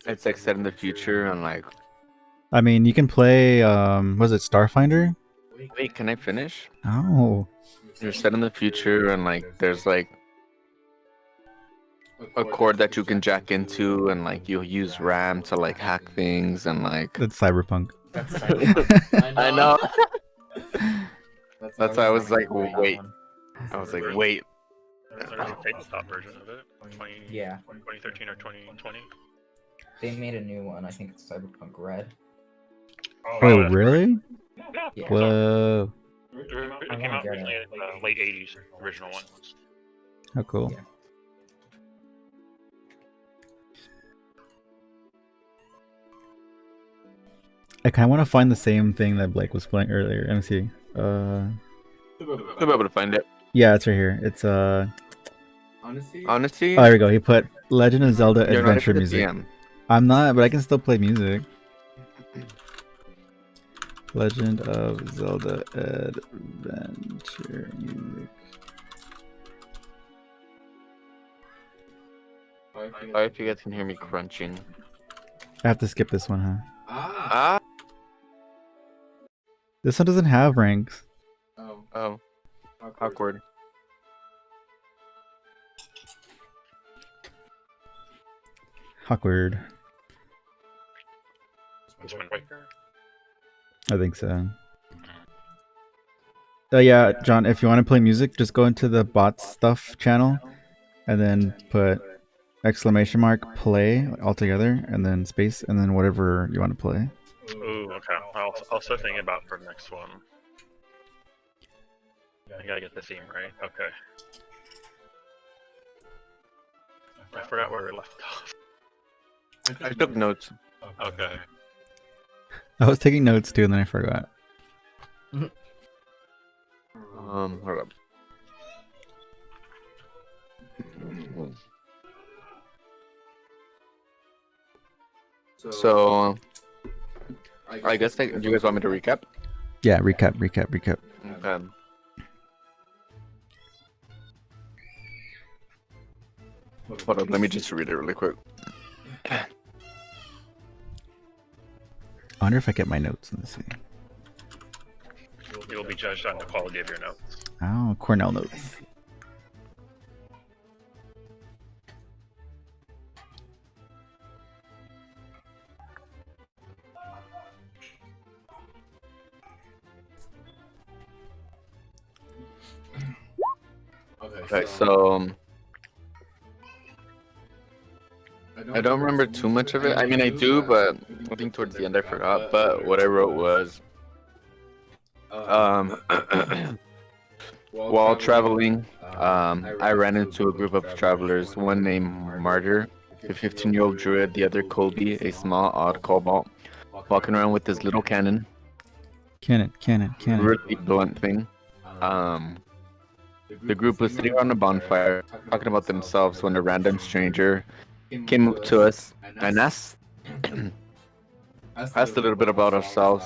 It's like set in the future and like. I mean, you can play. Was it Starfinder? Wait, can I finish? Oh, You're set in the future and like there's like a cord that you can jack into and like you'll use RAM to like hack things and like. that's Cyberpunk. I know. That's why I was like, wait. I was like, wait. There's a tabletop version of it. 20, Yeah, 2013 or 2020. they made a new one. I think it's Cyberpunk Red. Oh, that's really? Yeah. Yeah. Whoa. It came out originally in the late 80s, original one. How cool. Yeah. I kind of want to find the same thing that Blake was playing earlier. Let me see. I'll be able to find it. Yeah, it's right here. It's Honestly, Oh, there we go. He put Legend of Zelda you're not a Adventure good music. DM. I'm not, but I can still play music. Legend of Zelda Adventure music. Sorry if you guys can hear me crunching. I have to skip this one, huh? Ah. This one doesn't have ranks. Oh. Awkward. Awkward. It's Wind Waker. I think so. Yeah, John, if you want to play music, just go into the bot stuff channel and then put exclamation mark play all together and then space and then whatever you want to play. Ooh, okay. I'll start thinking about for the next one. I gotta get the theme right. Okay. I forgot where we left off. I took notes. Okay. I was taking notes too and then I forgot. Hold up. So, I guess do you guys want me to recap? Yeah, recap. Okay. Hold up, let me just read it really quick. I wonder if I get my notes. Let's see. You will be judged on the quality of your notes. Oh, Cornell notes. Okay, so I don't remember too much of it. I mean, I do, but I think towards the end I forgot. But what I wrote was, while traveling, I ran into a group of travelers. One named Martyr, a 15-year-old druid, the other Colby, a small, odd cobalt, walking around with his little cannon. Cannon. Really blunt thing. The group was sitting around a bonfire, talking about themselves when a random stranger came up to us and asked a little bit about ourselves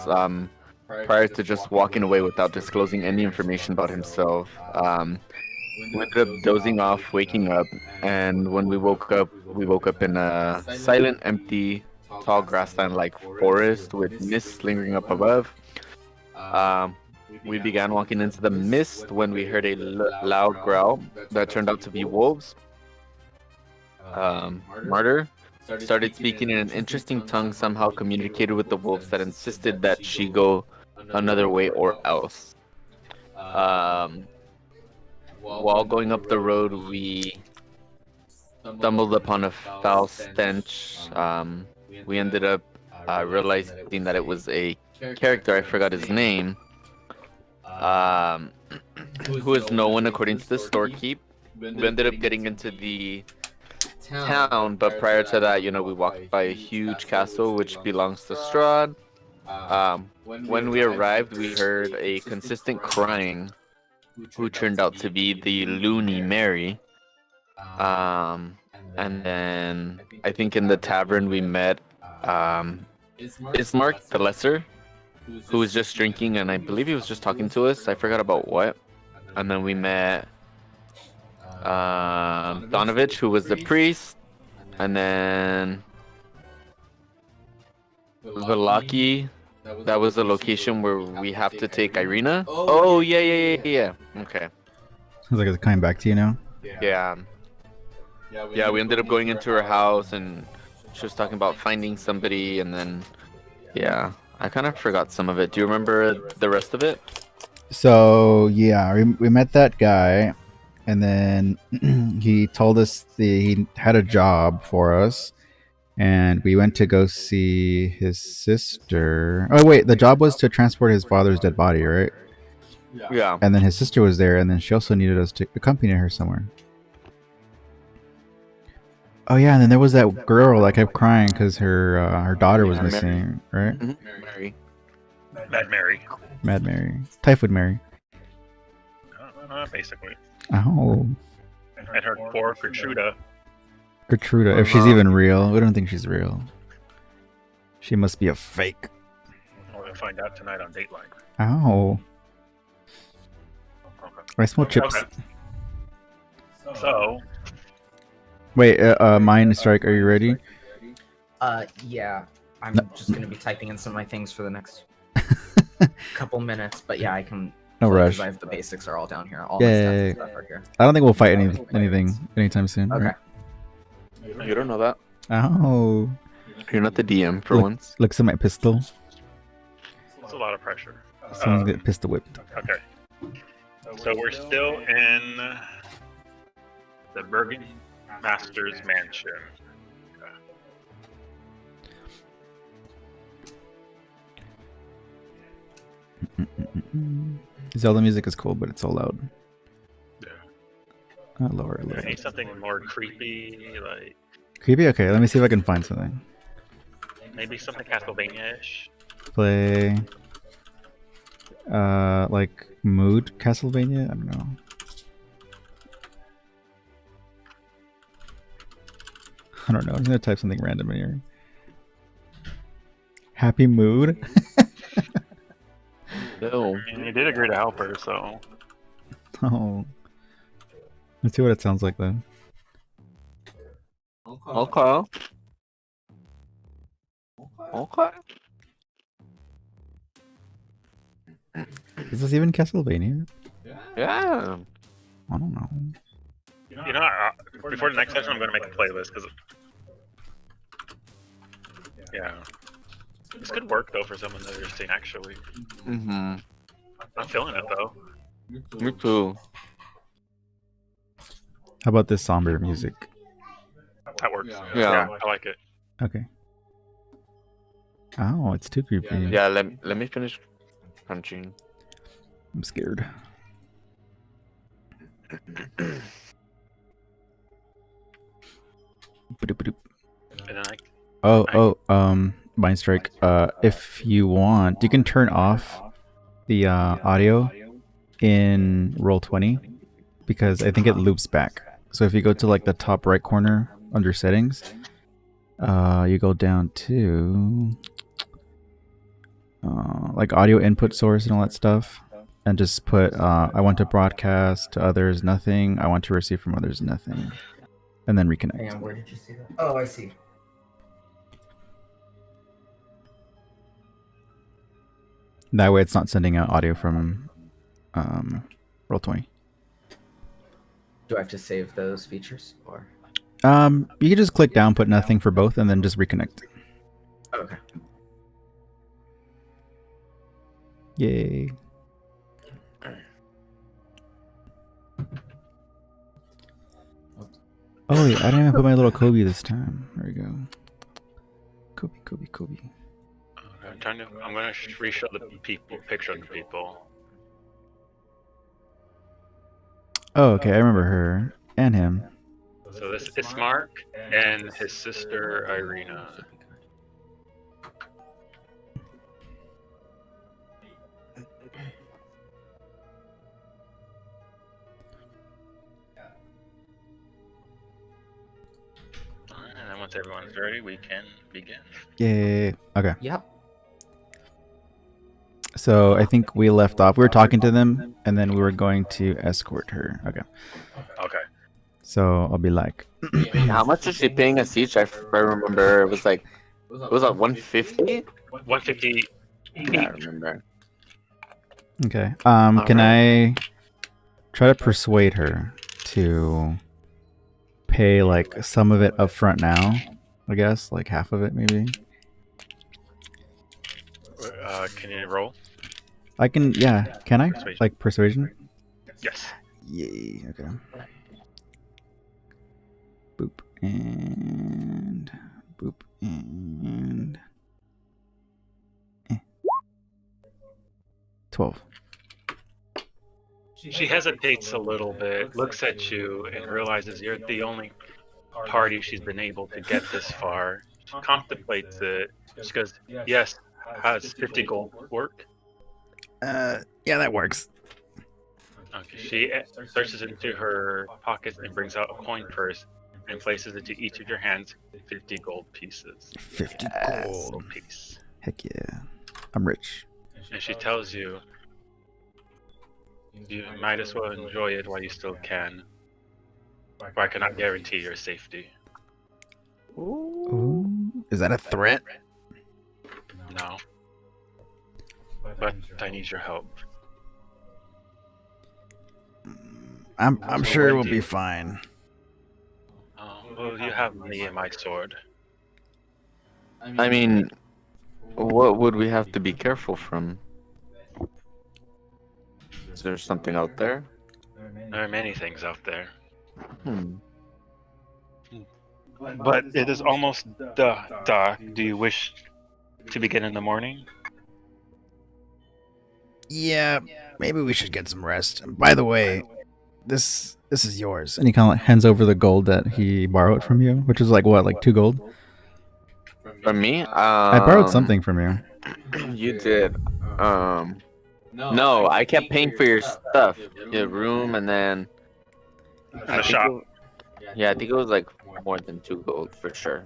prior to just walking away without disclosing any information about himself. We ended up dozing off, waking up, and when we woke up in a silent, empty, tall grassland-like forest with mist lingering up above. We began walking into the mist when we heard a loud growl that turned out to be wolves. Martyr started speaking in an interesting tongue, somehow communicated with the wolves that insisted that she go another way or else. While going up the road, we stumbled upon a foul stench. We ended up realizing that it was a character, I forgot his name, who is no one according to the storekeep. We ended up getting into the town, but prior to that, we walked by a huge castle which belongs to Strahd. When we arrived, we heard a consistent crying, who turned out to be the loony Mary. And then I think in the tavern we met Ismark the Lesser, who was just drinking, and I believe he was just talking to us. I forgot about what. And then we met Donovich, who was the priest, and then Velaki, that was the location where we have to take Irina. Oh yeah. Okay. Sounds like it's coming back to you now. Yeah. Yeah, we ended up going into her house and she was talking about finding somebody, and then yeah, I kind of forgot some of it. Do you remember the rest of it? So yeah, we met that guy, and then he told us he had a job for us, and we went to go see his sister. Oh wait, the job was to transport his father's dead body, right? Yeah. And then his sister was there, and then she also needed us to accompany her somewhere. Oh yeah, and then there was that girl that kept crying because her daughter was Mary. missing, right? Mary. Mad Mary. Mad Mary, Typhoid Mary. Basically. Oh, And her poor Gertruda. Gertruda, if she's even real, we don't think she's real. She must be a fake. We'll find out tonight on Dateline. Ow. Okay. I smell chips. Okay. So, Wait, Mind Strike, are you ready? Yeah. I'm No. just gonna be typing in some of my things for the next couple minutes, but yeah, I can. No play 'cause rush. I have the basics are all down here. All my stats Yay. and stuff are here. I don't think we'll fight anything anytime soon. Okay. Right? You don't know that. Ow. You're not the DM for Look. once. Looks at my pistol. it's a lot of pressure. Someone's getting pistol whipped. Okay. So we're still in the Bergen Master's Mansion. Zelda music is cool, but it's so loud. Yeah. Lower, I lower. need something more creepy, like Creepy? Okay, let me see if I can find something. maybe something Castlevania-ish. Play like mood Castlevania? I don't know. I don't know. I'm gonna type something random in here. Happy mood? No. And you did agree to help her, so Oh. Let's see what it sounds like then. Okay. Okay. Is this even Castlevania? Yeah. I don't know. you know. Before the next session, I'm going to make a playlist because, yeah, it's good work though for someone that interesting. Actually, Mm-hmm. I'm feeling it though. Me too. How about this somber music? That works. Yeah. I like it. Okay. Oh, it's too creepy. Yeah, let me finish punching. I'm scared. Ba-doop-a-doop. And then Mind Strike. If you want, you can turn off the audio in Roll20 because I think it loops back. So if you go to like the top right corner under settings, you go down to like audio input source and all that stuff, and just put I want to broadcast to others nothing. I want to receive from others nothing, and then reconnect. Hang on, where did you see that? Oh, I see. That way, it's not sending out audio from Roll20. Do I have to save those features or? You can just click down, put nothing for both, and then just reconnect. Okay. Yay. Oh, yeah, I didn't even put my little Kobe this time. There we go. Kobe. I'm going to re-show the picture of the people. Oh, okay, I remember her. And him. So this is Mark and his sister Irina. And then once everyone's ready, we can begin. Yay. Okay. Yep. So I think we left off. We were talking to them, and then we were going to escort her. Okay. Okay. So I'll be like, How much is she paying us each? I remember it was like It was at 150? 150 Yeah, I remember. Okay. All Can right. I try to persuade her to pay like some of it up front now? I guess like half of it maybe. Can you roll? I can. Yeah. Can I? Persuasion. Like persuasion? Yes. Yay. Okay. Boop and boop and 12. She hesitates a little bit, looks at you, and realizes you're the only party she's been able to get this far. She contemplates it. She goes, "Yes, has 50 gold work?" Yeah, that works. Okay. She searches into her pockets and brings out a coin purse and places it to each of your hands. 50 gold pieces. 50 Yes. gold. Gold piece. Heck yeah. I'm rich. And she tells you, you might as well enjoy it while you still can. For I cannot guarantee your safety. Ooh. Is that a threat? No. But I need your help. I'm So sure when we'll do be you- fine. Well, you have me and my sword. I mean, what would we have to be careful from? Is there something out there? There are many things out there. Hmm. But it is almost dark. Do you wish to begin in the morning? Yeah, maybe we should get some rest. By the way, this is yours. And he kind of like hands over the gold that he borrowed from you, which is like what, like 2 gold? From me? I borrowed something from you. You did. No, I kept paying for your stuff, your room, and then In I the think shop. yeah, I think it was like more than 2 gold for sure.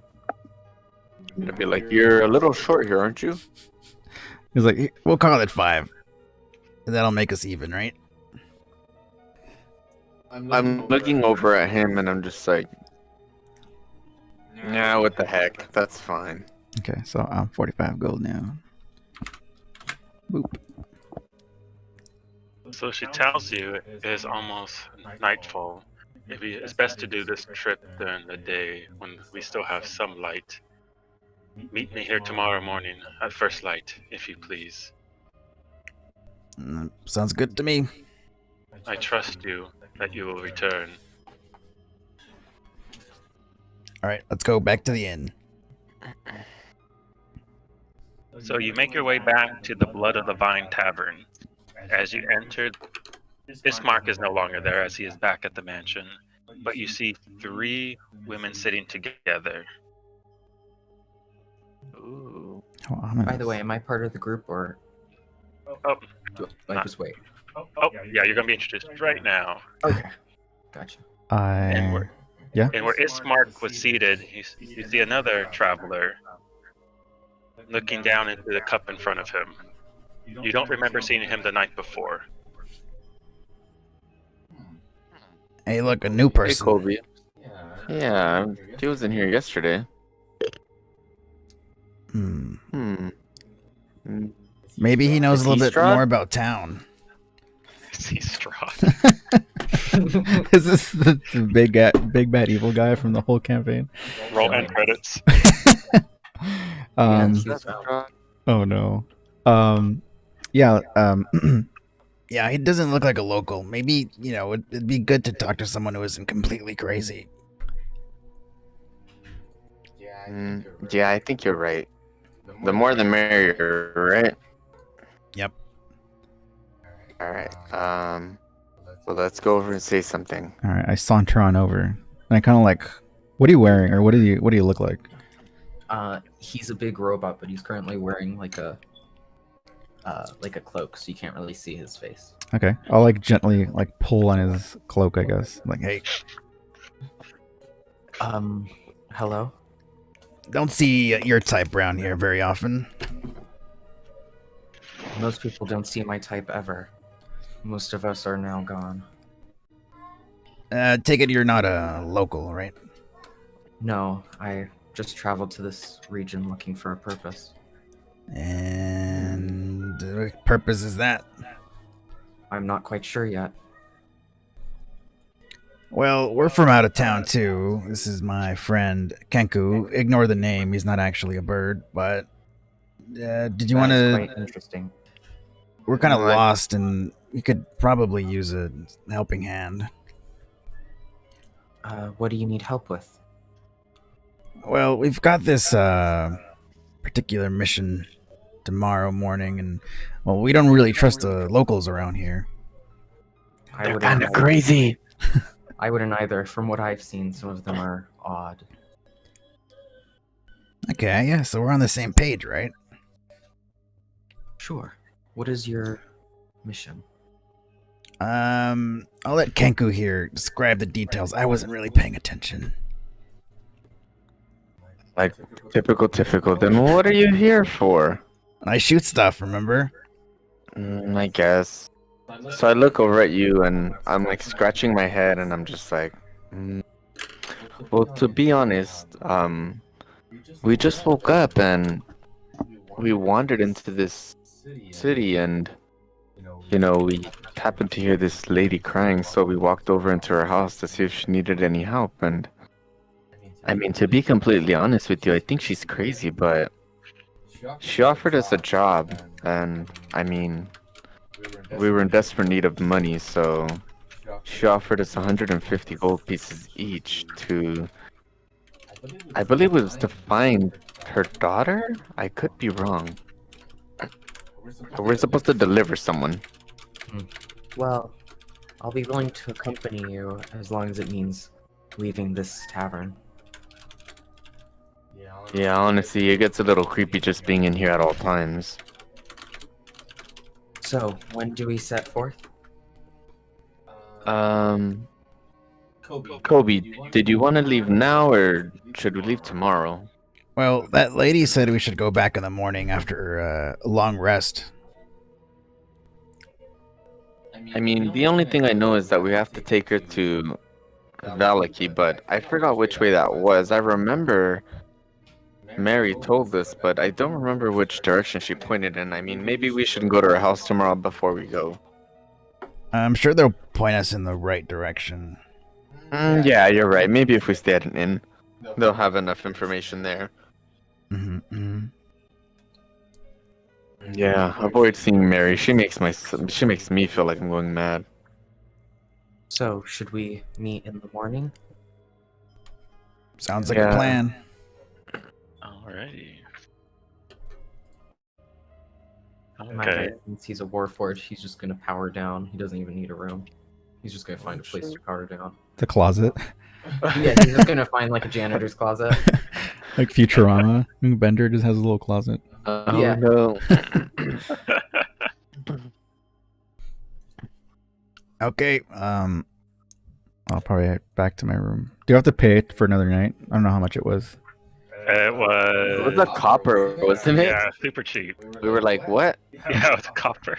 I'm gonna be like, you're a little short here, aren't you? He's like, we'll call it 5. And that'll make us even, right? I'm looking over at him and I'm just like, nah, what the heck? That's fine. Okay, so I'm 45 gold now. Boop. So she tells you it is almost nightfall. It's best to do this trip during the day when we still have some light. Meet me here tomorrow morning at first light, if you please. Sounds good to me. I trust you that you will return. All right, let's go back to the inn. So you make your way back to the Blood of the Vine Tavern. As you enter, Ismark is no longer there as he is back at the mansion, but you see 3 women sitting together. Ooh. How ominous. By the way, am I part of the group or Oh, do I just wait? oh, yeah, you're gonna be introduced right now. Okay, gotcha. And I... where Ismark was seated, you see another traveler looking down into the cup in front of him. You don't remember seeing him the night before. Hey, look, a new Hey, person. Kobe. Yeah, he was in here yesterday. Hmm. Hmm. Maybe he knows Is a little he bit Strahd? more about town. Is he Strahd? Is this the big bad evil guy from the whole campaign? Roll end credits. um, Yes. That's Strahd. oh no. Yeah, yeah, he doesn't look like a local. Maybe, it'd be good to talk to someone who isn't completely crazy. Yeah, I think you're right. The more the merrier, right? Yep. All right. Well, let's go over and say something. All right, I saunter on over, and I kind of like, what are you wearing, or what do you look like? He's a big robot, but he's currently wearing like a cloak, so you can't really see his face. Okay, I'll like gently like pull on his cloak, I guess. I'm like, hey, Hello? don't see your type around here very often. Most people don't see my type ever. Most of us are now gone. Take it you're not a local, right? No, I just traveled to this region looking for a purpose. And what purpose is that? I'm not quite sure yet. Well, we're from out of town too. This is my friend Kenku. Ignore the name; he's not actually a bird. But did you want That is to? quite interesting. We're kind of lost, and we could probably use a helping hand. What do you need help with? Well, we've got this particular mission tomorrow morning, and well, we don't really trust the locals around here. They're kind of crazy. I wouldn't either. From what I've seen, some of them are odd. Okay, yeah, so we're on the same page, right? Sure. What is your mission? I'll let Kenku here describe the details. I wasn't really paying attention. Like, typical. Then what are you here for? I shoot stuff, remember? I guess. So I look over at you and I'm like scratching my head and I'm just like, well, to be honest, we just woke up and we wandered into this city and, we happened to hear this lady crying, so we walked over into her house to see if she needed any help. And I mean, to be completely honest with you, I think she's crazy, but she offered us a job and I mean, we were in desperate need of money, so she offered us 150 gold pieces each to, I believe it was to find her daughter? I could be wrong. We're supposed to deliver someone. Well, I'll be willing to accompany you as long as it means leaving this tavern. Yeah, honestly, it gets a little creepy just being in here at all times. So, when do we set forth? Kobe, did you want to leave now or should we leave tomorrow? Well, that lady said we should go back in the morning after a long rest. I mean, the only thing I know is that we have to take her to Valaki, but I forgot which way that was. I remember Mary told us, but I don't remember which direction she pointed in. I mean, maybe we should go to her house tomorrow before we go. I'm sure they'll point us in the right direction. Yeah, you're right. Maybe if we stay at an inn, they'll have enough information there. Yeah, avoid seeing Mary. She makes me feel like I'm going mad. So, should we meet in the morning? Sounds like a plan. Alrighty. My guy, since he's a warforged, he's just gonna power down. He doesn't even need a room. He's just gonna find a place to power down. The closet. Yeah, he's just gonna find like a janitor's closet. Like Futurama. Bender just has a little closet. Oh Yeah. no. Okay, I'll probably head back to my room. Do you have to pay for another night? I don't know how much it was. It was. It was a copper, wasn't it? Yeah, super cheap. We were like, what? Yeah, it was a copper.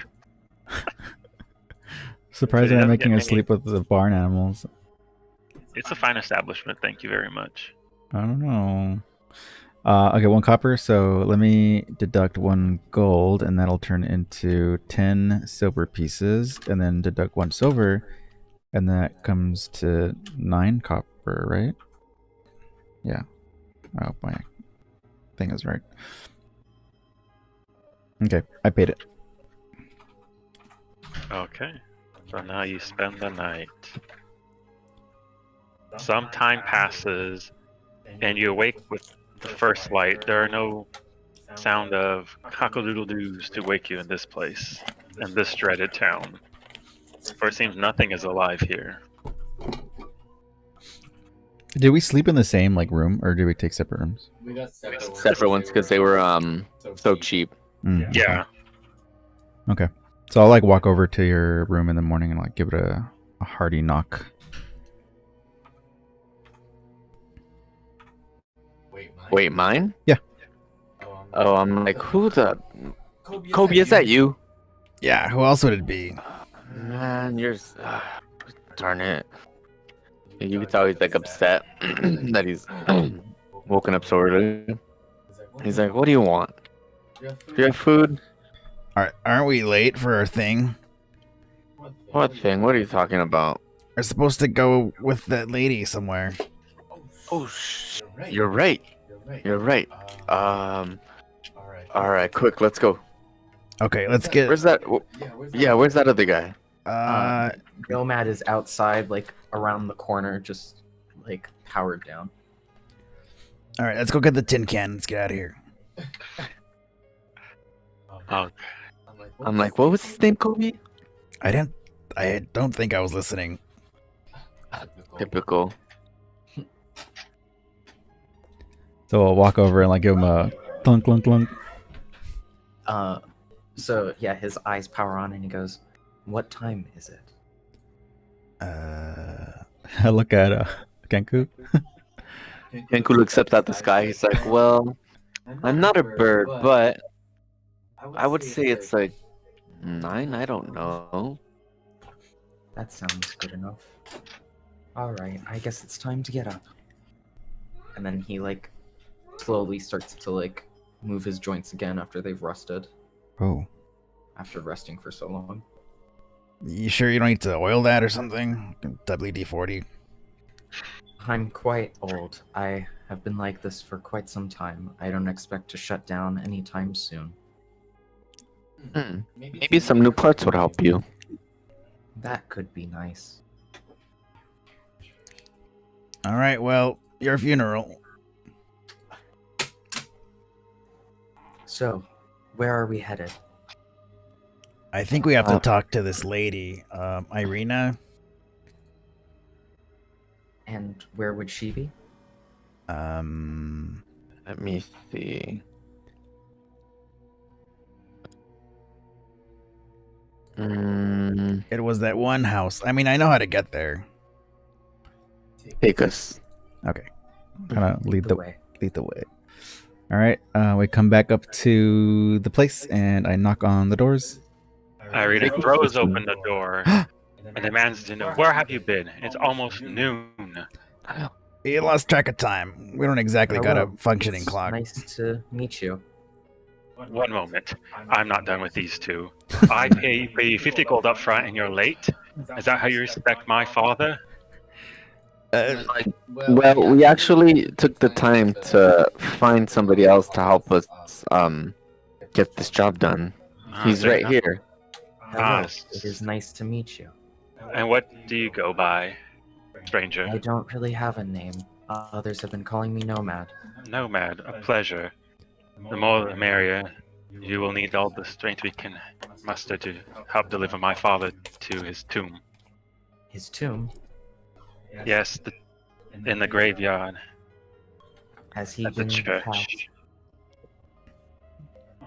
Surprised So I'm you making don't us get sleep with the barn animals. It's a fine establishment. Thank you very much. I don't know. Okay, 1 copper, so let me deduct 1 gold, and that'll turn into 10 silver pieces, and then deduct 1 silver, and that comes to 9 copper, right? Yeah. Oh, my thing is right. Okay, I paid it. Okay. So now you spend the night. Some time passes, and you awake with the first light. There are no sound of cock-a-doodle-doos to wake you in this place, in this dreaded town. For it seems nothing is alive here. Did we sleep in the same room, or did we take separate rooms? Separate ones because they were so cheap. Yeah. Okay. So I'll walk over to your room in the morning and give it a hearty knock. Wait, mine? Yeah. Oh, I'm like, who the... Kobe, is that you? Yeah, who else would it be? Man, you're... darn it. You can tell he's upset that he's woken up so early. He's like, "What do you want? Do you have food? Aren't we late for our thing? What thing? What are you talking about?" We're supposed to go with that lady somewhere. Oh, you're right. You're right. All right, quick, let's go. Okay, let's get. Where's that? Yeah, where's that other guy? Nomad is outside, like around the corner, just like powered down. All right, let's go get the tin can. Let's get out of here. Oh, I'm like, what was his name, Kobe? I don't think I was listening. Typical. So I'll walk over and like give him a clunk, clunk, clunk. So yeah, his eyes power on, and he goes, "What time is it?" I look at Kenku. Kenku looks up at the sky. He's like, well, I'm not a bird, but I would say it's like 9. I don't know. That sounds good enough. All right, I guess it's time to get up. And then he like slowly starts to like move his joints again after they've rusted. Oh, After resting for so long. you sure you don't need to oil that or something? WD-40. I'm quite old. I have been like this for quite some time. I don't expect to shut down anytime soon. Maybe some new parts would help you. That could be nice. All right, well, your funeral. So, where are we headed? I think we have to talk to this lady, Irina. And where would she be? Let me see. It was that one house. I mean, I know how to get there. Take us. Okay, kind of lead the way. way. All right, we come back up to the place, and I knock on the doors. Irina throws open the door and demands to know, where have you been? It's almost noon. You lost track of time. We don't exactly got a Hello. functioning It's clock. Nice to meet you. One moment. I'm not done with these two. I pay you 50 gold up front and you're late? Is that how you respect my father? Well, we actually took the time to find somebody else to help us get this job done. He's right here. Hello. It is nice to meet you. And what do you go by, stranger? I don't really have a name. Others have been calling me Nomad. Nomad, a pleasure. The more the merrier. You will need all the strength we can muster to help deliver my father to his tomb. His tomb? Yes, in the graveyard. Has he At the been church. passed?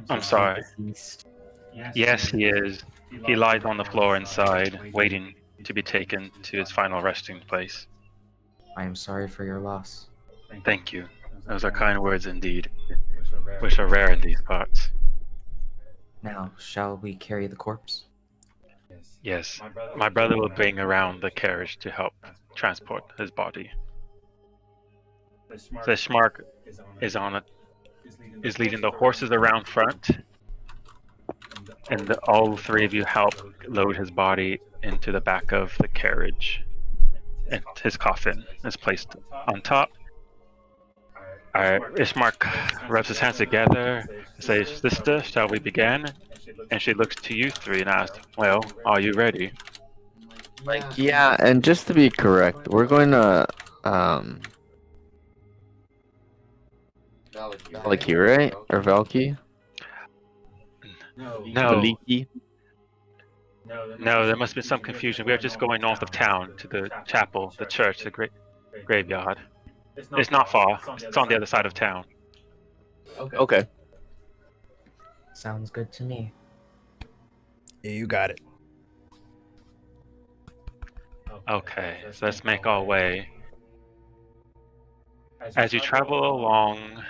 I'm sorry. Deceased? Yes, he is. He lies on the floor inside, waiting to be taken to his final resting place. I am sorry for your loss. Thank you. Those are kind words indeed, which are rare in these parts. Now, shall we carry the corpse? Yes, my brother will bring around the carriage to help transport his body. The Schmark is leading the horses around front, and all three of you help load his body into the back of the carriage. And his coffin is placed on top. Ishmark rubs his hands together and says, "Sister, shall we begin?" And she looks to you three and asks, "Well, are you ready?" Yeah, and just to be correct, we're going to Valky, right? Or Valky? No, Valiki? no, there must be some confusion. We are just going north of town to the chapel, the church, the graveyard. It's not far. It's on the other side of town. Okay. Sounds good to me. You got it. Okay, so let's make our way. As you travel along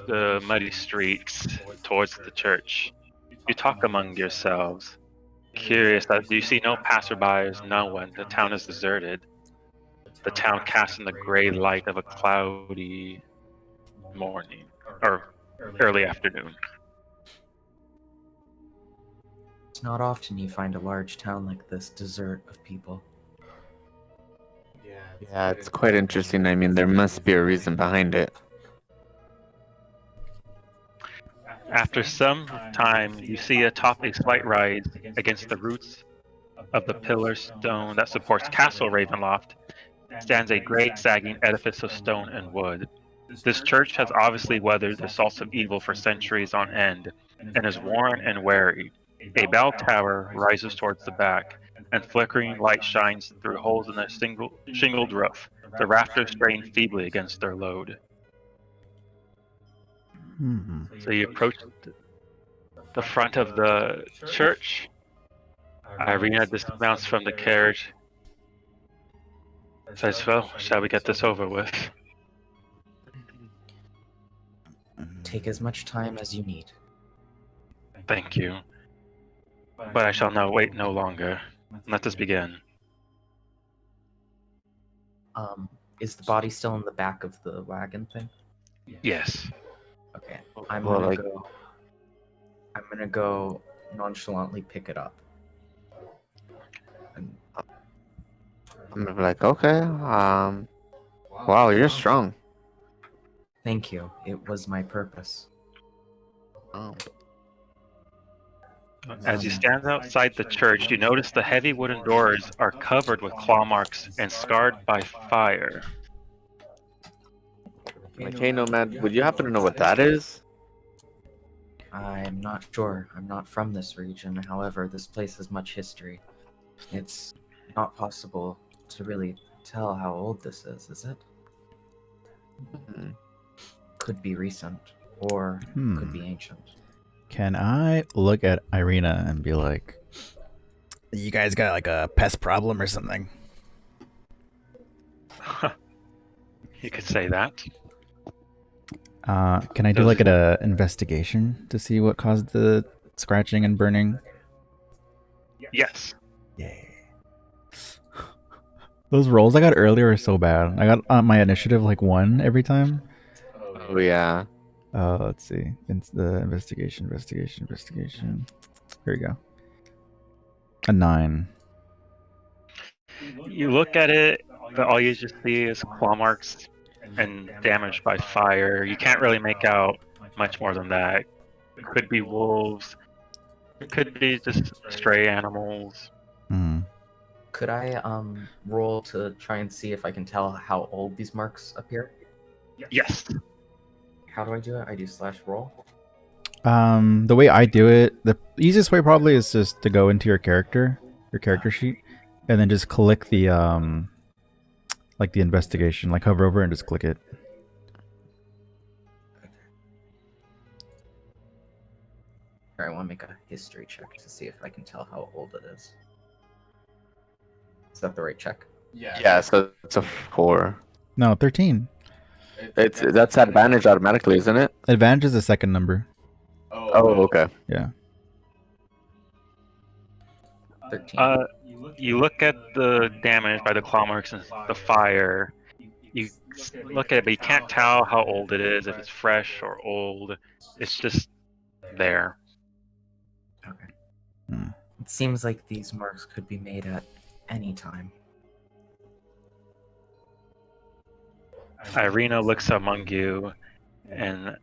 the muddy streets towards the church, you talk among yourselves, curious that you see no passerbys, no one. The town is deserted. the town cast in the gray light of a cloudy morning or early afternoon. It's not often you find a large town like this desert of people. Yeah, it's quite interesting. I mean, there must be a reason behind it. After some time, you see atop a slight rise against the roots of the pillar stone that supports Castle Ravenloft stands a great sagging edifice of stone and wood. This church has obviously weathered the assaults of evil for centuries on end, and is worn and weary. A bell tower rises towards the back, and flickering light shines through holes in the shingled roof. The rafters strain feebly against their load. So you approach the front of the church. Irina dismounts from the carriage. Says, well, shall we get this over with? Take as much time as you need. Thank you. But I shall now wait no longer. Let us begin. Is the body still in the back of the wagon thing? Yes. Okay, Well, I'm gonna go nonchalantly pick it up. And I'm gonna be like, okay, wow, you're strong. thank you. It was my purpose. Oh. As you stand outside the church, you notice the heavy wooden doors are covered with claw marks and scarred by fire. Like, hey, Nomad, would you happen to know what that is? I'm not sure. I'm not from this region. However, this place has much history. It's not possible to really tell how old this is it? Hmm. Could be recent, or could be ancient. Can I look at Irina and be like, you guys got like a pest problem or something? You could say that. Can I do like an investigation to see what caused the scratching and burning? Yes. Yay. Those rolls I got earlier are so bad. I got my initiative like 1 every time. Oh, yeah. Let's see. It's the investigation. Here we go. A 9. You look at it, but all you just see is claw marks and damage by fire. You can't really make out much more than that. It could be wolves. It could be just stray animals. Could I roll to try and see if I can tell how old these marks appear? Yes. How do I do it? I do /roll. The way I do it, the easiest way probably is just to go into your character sheet, and then just click the like the investigation, like hover over and just click it. I want to make a history check to see if I can tell how old it is. Is that the right check? Yeah, so it's a 4. No, 13. That's advantage automatically, isn't it? Advantage is the second number. Oh, okay. Yeah. 13. You look at the damage by the claw marks and the fire. You look at it, but you can't tell how old it is, if it's fresh or old. It's just there. Okay. It seems like these marks could be made at any time. Irina looks among you and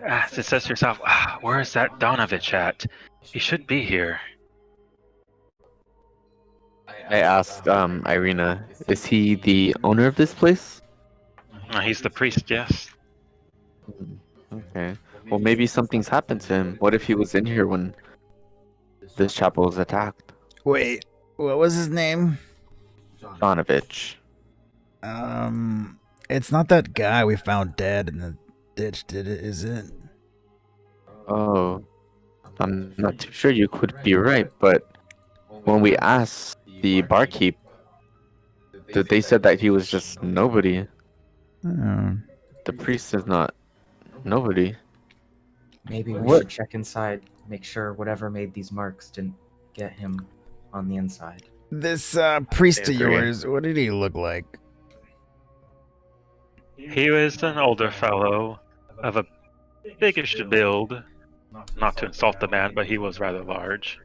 it says to herself, where is that Donovich at? He should be here. I asked Irina, is he the owner of this place? He's the priest, yes. Okay. Well, maybe something's happened to him. What if he was in here when this chapel was attacked? Wait, what was his name? Donovich. It's not that guy we found dead in the ditch, did it? Is it? Oh, I'm not too sure. You could be right, but when we asked the barkeep, they said that he was just nobody. The priest is not nobody. Maybe we should check inside, make sure whatever made these marks didn't get him on the inside. This priest of yours, what did he look like? He was an older fellow of a biggish build. Not to insult the man, but he was rather large.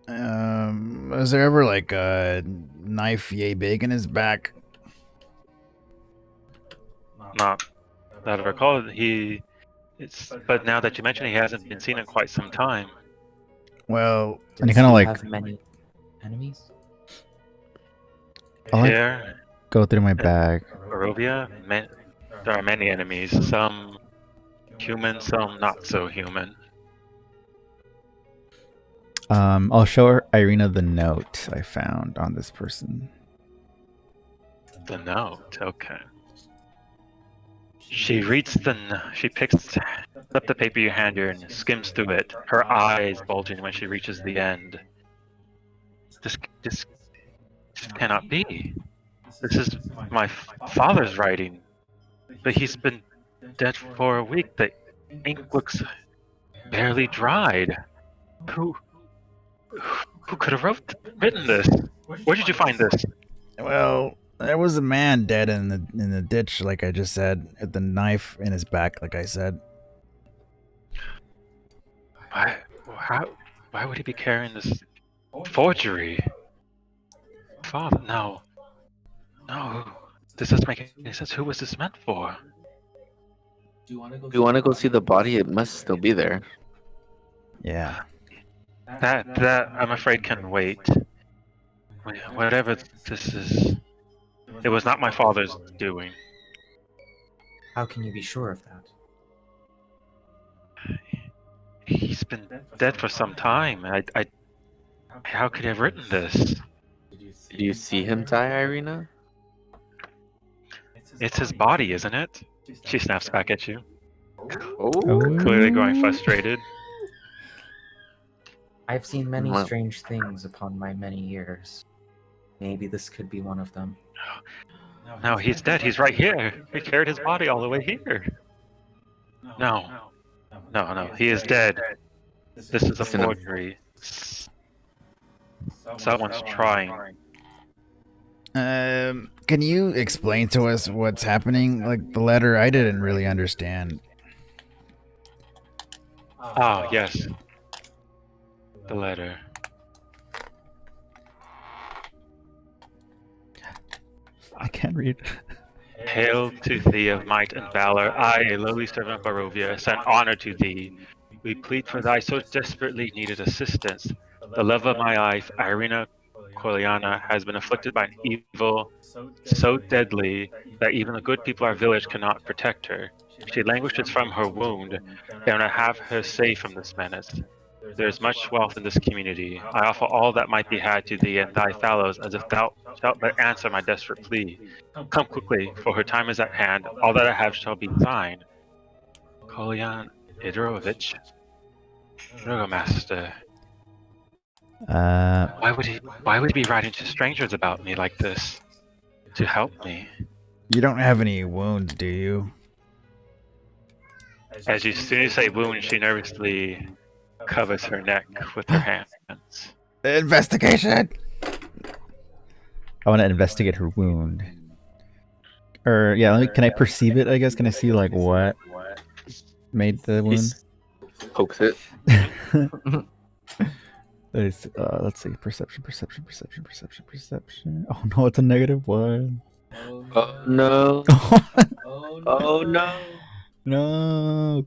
Was there ever like a knife yay big in his back? Not that I recall. But now that you mention it, he hasn't been seen in quite some time. Well, and Does he kind of he like have many enemies? I like Here go through my in bag. Barovia, there are many enemies. Some human, some not so human. I'll show her Irina the note I found on this person. The note, okay. She reads she picks up the paper you hand her and skims through it, her eyes bulging when she reaches the end. This cannot be. This is my father's writing, but he's been dead for a week. The ink looks barely dried. Who could have written this? Where did you find this? Well, there was a man dead in the ditch, like I just said, with the knife in his back, like I said. Why would he be carrying this forgery? Father, no. This doesn't make any sense. Who was this meant for? If you want to go see the body, it must still be there. Yeah. That I'm afraid can wait. Whatever this is, it was not my father's doing. How can you be sure of that? He's been dead for some time. How could he have written this? Did you see him die, Irina? It's his body, isn't it? She snaps back at you, Oh, clearly growing frustrated. I've seen many Wow. strange things upon my many years. Maybe this could be one of them. No, he's dead. He's right here. We carried his body all the way here. No. He is dead. This is a forgery. Someone's trying. Can you explain to us what's happening? Like the letter, I didn't really understand. Ah, yes. The letter. I can't read. Hail to thee of might and valor, I, a lowly servant of Barovia, send honor to thee. We plead for thy so desperately needed assistance. The love of my life, Irina Koliana, has been afflicted by an evil so deadly that even the good people of our village cannot protect her. She languishes from her wound, and I have her safe from this menace. There is much wealth in this community. I offer all that might be had to thee and thy fellows, as if thou shalt but answer my desperate plea. Come quickly, for her time is at hand. All that I have shall be thine. Kolyan Idorovich, Burgomaster. Why would he be writing to strangers about me like this? To help me? You don't have any wounds, do you? As you soon as say wound, she nervously covers her neck with her hands. Investigation! I want to investigate her wound. Or, yeah, can I perceive it, I guess? Can I see, like, what made the wound? Pokes it. Let's see. Perception. Oh, no, it's a -1. Oh no! Oh no! No!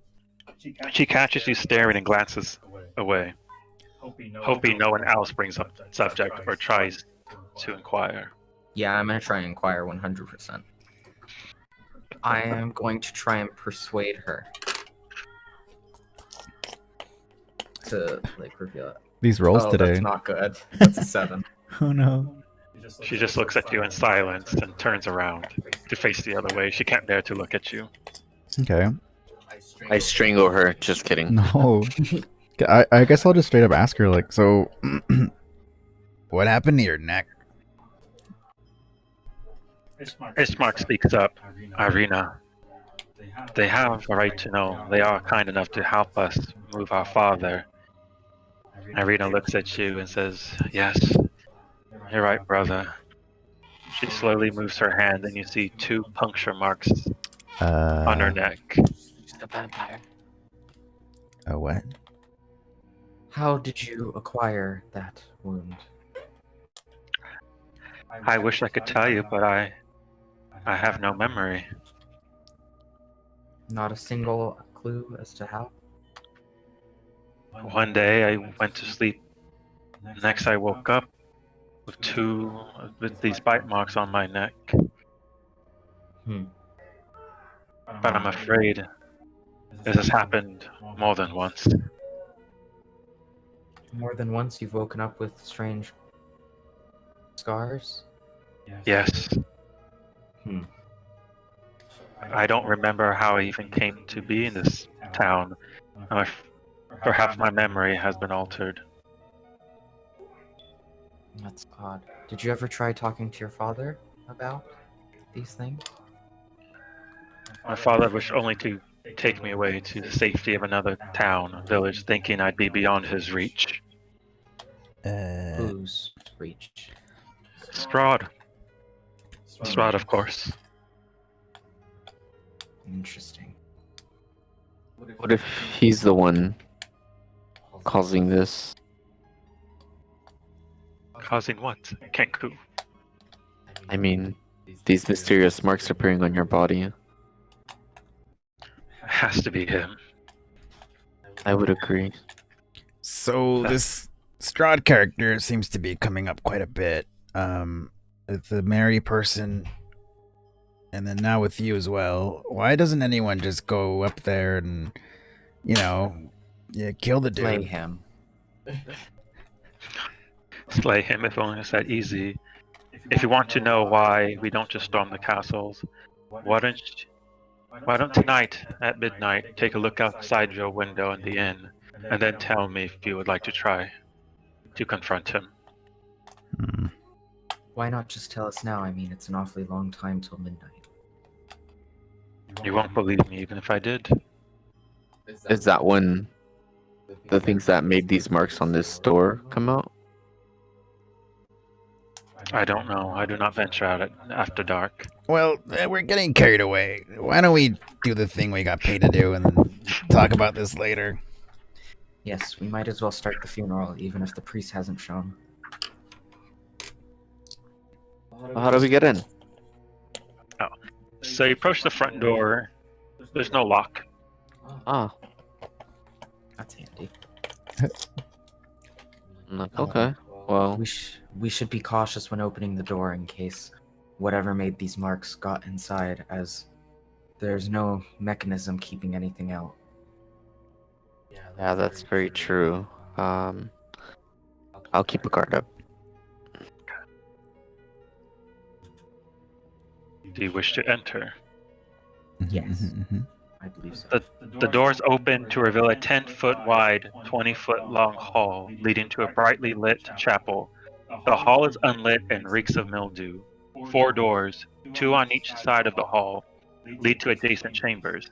She catches you staring and glances away, hoping no one else brings up the subject or tries to inquire. Yeah, I'm gonna try and inquire 100%. I am going to try and persuade her to like reveal it. These rolls today. That's not good. That's a 7. Oh no. She just looks at you in silence and turns around to face the other way. She can't bear to look at you. Okay. I strangle her. Just kidding. No. I guess I'll just straight up ask her, like, so, what happened to your neck? Ismark speaks up. Irina, they have a right to know. They are kind enough to help us move our father. Irina looks at you and says, yes, you're right, brother. She slowly moves her hand, and you see 2 puncture marks on her neck. She's a vampire. A what? How did you acquire that wound? I wish I could tell you, but I have no memory. Not a single clue as to how? One day I went to sleep. Next I woke up with these bite marks on my neck. Hmm. But I'm afraid this has happened more than once. More than once you've woken up with strange scars? Yes. Hmm. I don't remember how I even came to be in this town. Perhaps my memory has been altered. That's odd. Did you ever try talking to your father about these things? My father wished only to take me away to the safety of another town, village, thinking I'd be beyond his reach. Whose reach? Strahd. Strahd, of course. Interesting. What if he's the one causing this? Causing what? Kenku. I mean, these mysterious marks appearing on your body. Has to be him. I would agree. So this Strahd character seems to be coming up quite a bit. The Mary person, and then now with you as well. Why doesn't anyone just go up there and, kill the dude? Slay him. Slay him if only it's that easy. If you want to know why we don't just storm the castles, why don't tonight at midnight take a look outside your window in the inn, and then tell me if you would like to try to confront him. Why not just tell us now? I mean, it's an awfully long time till midnight. You won't believe me even if I did. Is that when the things that made these marks on this door come out? I don't know. I do not venture out after dark. Well, we're getting carried away. Why don't we do the thing we got paid to do and then talk about this later? Yes, we might as well start the funeral, even if the priest hasn't shown. How do we get in? So you approach the front door. There's no lock. Ah, That's handy. okay. Well, We should be cautious when opening the door in case whatever made these marks got inside, as there's no mechanism keeping anything out. yeah, that's very true. I'll keep a guard up. Do you wish to enter? Yes. I believe so. The doors open to reveal a 10-foot wide, 20-foot long hall leading to a brightly lit chapel. The hall is unlit and reeks of mildew. 4 doors, 2 on each side of the hall, lead to adjacent chambers.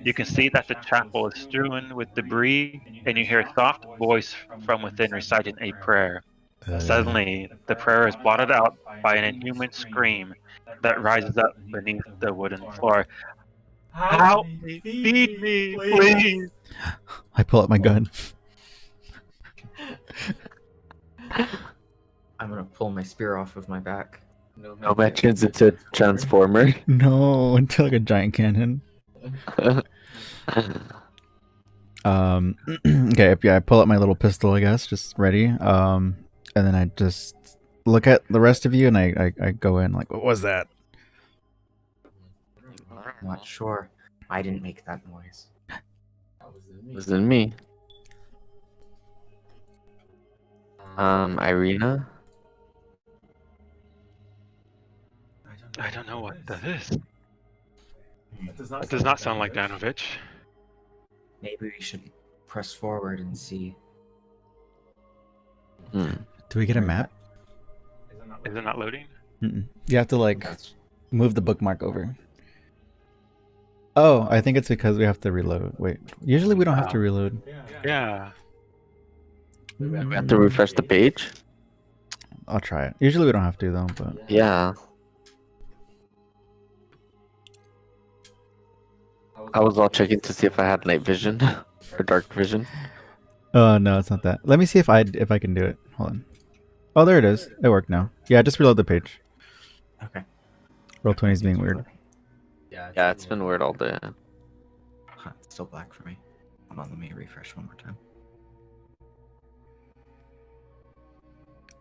You can see that the chapel is strewn with debris, and you hear a soft voice from within reciting a prayer. Suddenly, the prayer is blotted out by an inhuman scream that rises up beneath the wooden floor. Help me! Feed me, please! I pull out my gun. I'm gonna pull my spear off of my back. No mentions it's a transformer. No, into like a giant cannon. Okay, yeah, I pull out my little pistol, I guess, just ready. And then I just look at the rest of you, and I go in like, what was that? Not sure. I didn't make that noise. Wasn't me. Irina? I don't know what that is. It does not sound like Danovich. Maybe we should press forward and see. Hmm. Do we get a map? Is it not loading? You have to like That's- move the bookmark over. Oh, I think it's because we have to reload. Wait, usually we don't have to reload. Yeah. We have to refresh the page? I'll try it. Usually we don't have to though, but Yeah. I was all checking to see if I had night vision or dark vision. Oh no, it's not that. Let me see if I can do it. Hold on. Oh, there it is. It worked now. Yeah, just reload the page. Okay. Roll20 is being weird. Yeah, it's been weird all day. Huh, it's still black for me. Hold on, let me refresh one more time.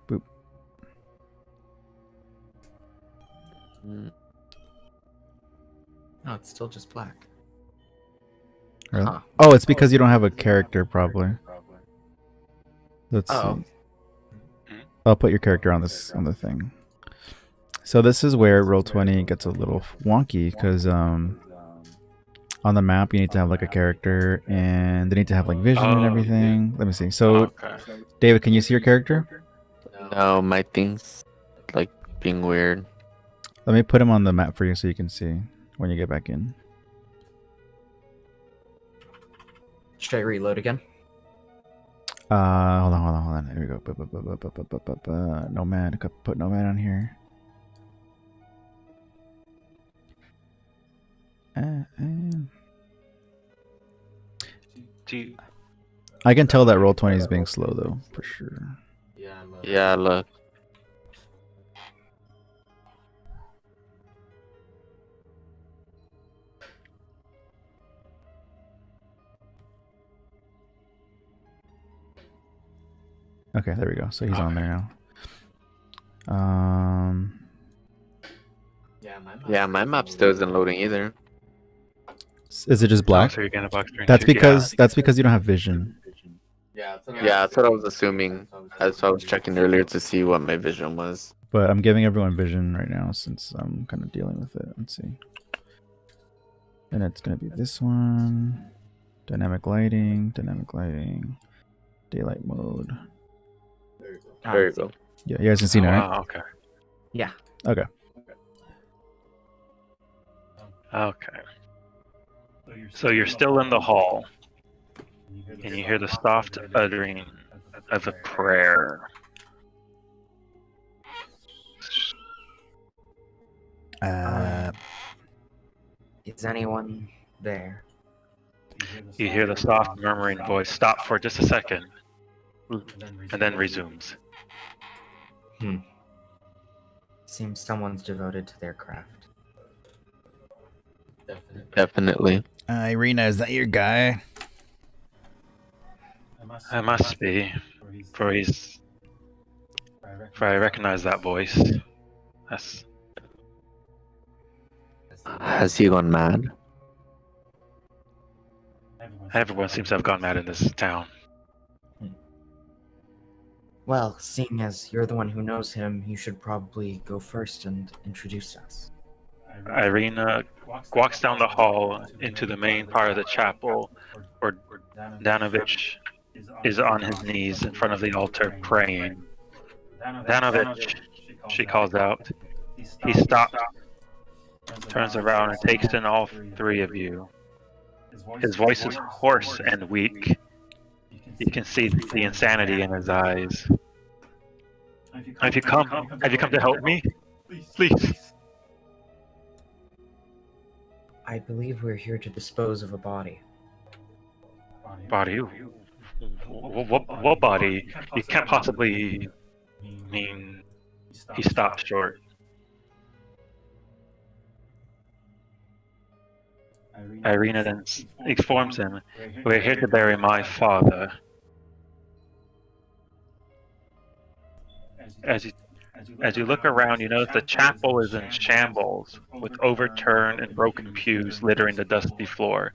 Boop. Mm. No, it's still just black. Really? Huh. Oh, it's because you don't have a character, probably. Let's Oh. see. I'll put your character on this on the thing. So this is where Roll20 gets a little wonky because on the map you need to have like a character and they need to have like vision and everything. Let me see. So Okay. David, can you see your character? No, my thing's like being weird. Let me put him on the map for you so you can see when you get back in. Should I reload again? Hold on. There we go. Nomad. I could put Nomad on here. I can tell that Roll20 is being slow though, for sure. Yeah, look. Okay, there we go. So he's on there now. Yeah, my map still isn't loading either. Is it just black? So you're getting a box during That's two- because you don't have vision. Yeah, that's what I was assuming. That's why I was checking earlier to see what my vision was. But I'm giving everyone vision right now since I'm kind of dealing with it. Let's see. And it's gonna be this one. Dynamic lighting, daylight mode. There you go. Yeah, you guys can see now, right? Wow, okay. Yeah. Okay. Okay. So you're still in the hall, and you hear the soft uttering of a prayer. Is anyone there? You hear the soft murmuring voice stop for just a second, and then resumes. Seems someone's devoted to their craft. Definitely. Irina, is that your guy? I must be, for I recognize that voice. That's Has he gone mad? everyone seems to have gone mad in this town. Well, seeing as you're the one who knows him, you should probably go first and introduce us. Irina walks down the hall into the main part of the chapel, where Danovich is on his knees in front of the altar praying. Danovich, she calls out. He stops, turns around, and takes in all three of you. His voice is hoarse and weak. You can see the insanity in his eyes. Have you come to help me? Please. I believe we're here to dispose of a body. Body? What body? You can't possibly mean... He stopped short. Irina then informs him, we're here to bury my father. As you look around, you notice the chapel is in shambles, with overturned and broken pews littering the dusty floor.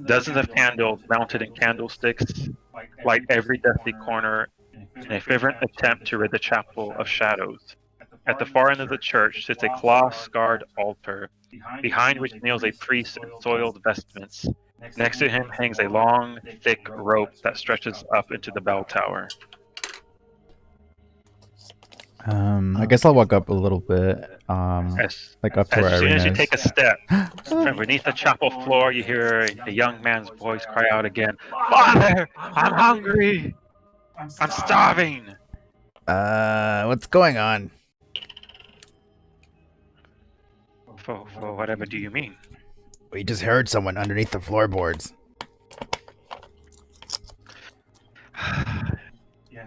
Dozens of candles mounted in candlesticks light every dusty corner in a fervent attempt to rid the chapel of shadows. At the far end of the church sits a cloth-scarred altar, behind which kneels a priest in soiled vestments. Next to him hangs a long, thick rope that stretches up into the bell tower. I guess I'll walk up a little bit. Like up to where As soon Irina as you is. take a step, from beneath the chapel floor, you hear a young man's voice cry out again, "Father, I'm hungry! I'm starving!" What's going on? For whatever do you mean? We just heard someone underneath the floorboards.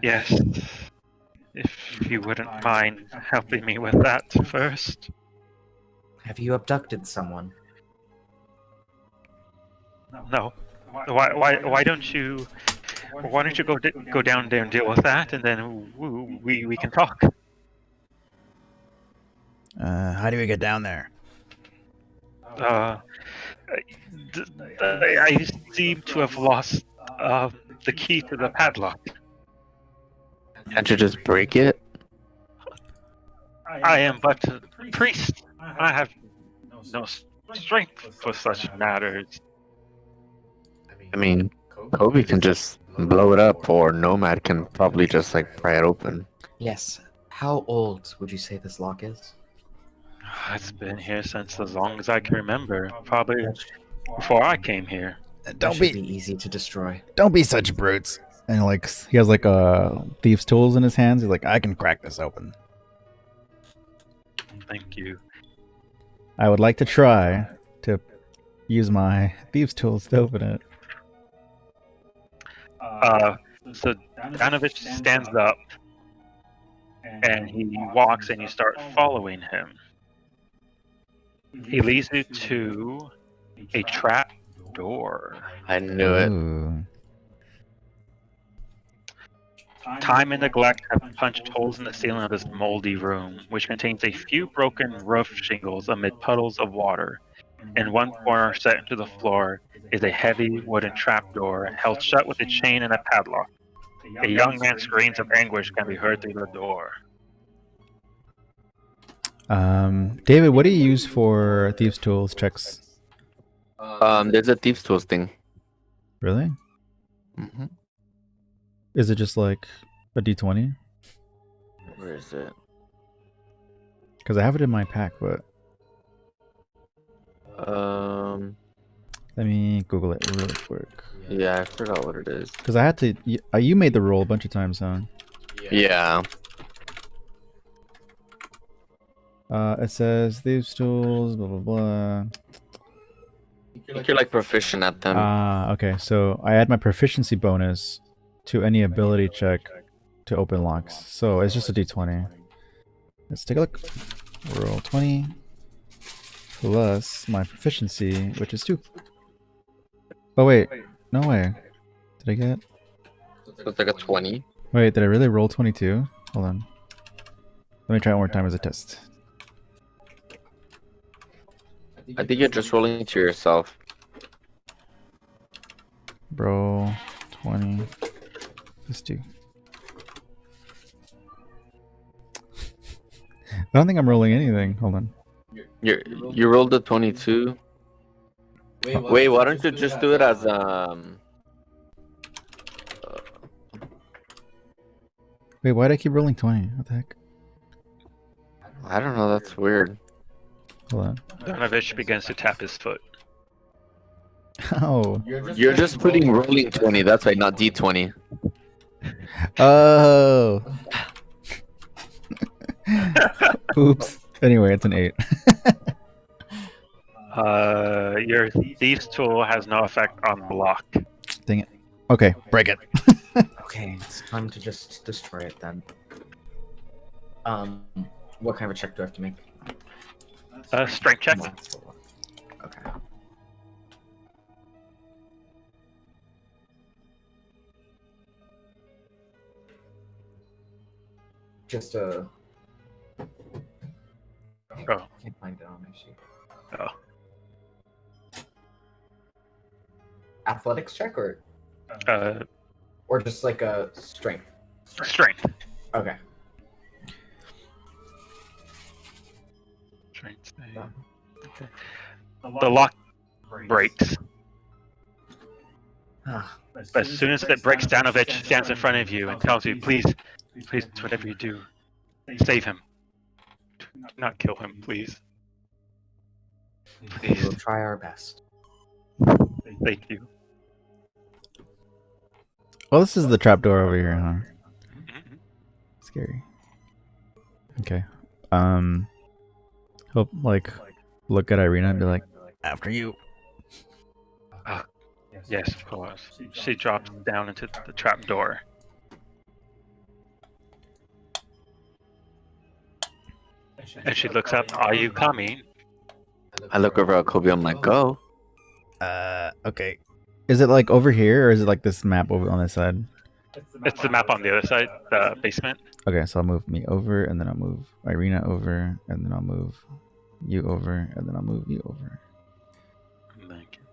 Yes. If you wouldn't mind helping me with that first. Have you abducted someone? No. Why don't you go down there and deal with that, and then we can talk. How do we get down there? I seem to have lost the key to the padlock. Can't you just break it? I am but a priest. I have no strength for such matters. I mean, Kobe can just blow it up, or Nomad can probably just like pry it open. Yes. How old would you say this lock is? It's been here since as long as I can remember. Probably That before I came here. That should be easy to destroy. Don't be such brutes. And like he has like thief's tools in his hands. He's like, I can crack this open. Thank you. I would like to try to use my thieves tools to open it. So Danovich stands up and he walks and you start following him. He leads you to a trap door. I knew it. Ooh. Time and neglect have punched holes in the ceiling of this moldy room, which contains a few broken roof shingles amid puddles of water. In one corner, set into the floor, is a heavy wooden trapdoor held shut with a chain and a padlock. A young man's screams of anguish can be heard through the door. David, what do you use for thieves tools checks? There's a thieves tools thing. Really? Mm-hmm. Is it just like a D20? Where is it? Because I have it in my pack, but let me Google it really quick. Yeah, I forgot what it is. Because I had to. You made the roll a bunch of times, huh? Yeah. It says thieves tools, blah blah blah. I think you're like proficient at them. Okay. So I add my proficiency bonus to any ability check to open locks. So it's just a D20. Let's take a look. Roll 20 plus my proficiency, which is 2. Oh wait, no way. Did I get? It's like a 20. Wait, did I really roll 22? Hold on. Let me try it one more time as a test. I think you're just rolling to yourself. Bro, 20 plus 2. I don't think I'm rolling anything. Hold on. You rolled a 22. Wait, why don't you just do it as Wait, why did I keep rolling 20? What the heck? I don't know, that's weird. Hold on. Danovich begins to tap his foot. Oh. You're just putting rolling 20, that's right, not D20. Oh. Oops. Anyway, it's an 8. Your thieves tool has no effect on block. Dang it. Okay, break it. Okay, it's time to just destroy it then. What kind of a check do I have to make? Strength check. Okay. Just Oh. I can't find it on my sheet. Oh. Athletics check or just like a strength? Strength. Okay. Strength. Okay. The lock breaks. But as soon as it breaks, Danovich stands in front of you and tells you, please, whatever you do, save him. Do not kill him, please. Please. We'll try our best. Thank you. Well, this is the trapdoor over here, huh? Mhm. Scary. Okay. Hope, like, look at Irina and be like, after you. Yes, of course. She drops down into the trap door. And she looks up, "Are you coming?" I look over at Kobe. I'm like, go. Okay. Is it like over here, or is it like this map over on this side? It's the map on the other side, the basement. Okay, so I'll move me over, and then I'll move Irina over, and then I'll move you over, and then I'll move you over. Thank you.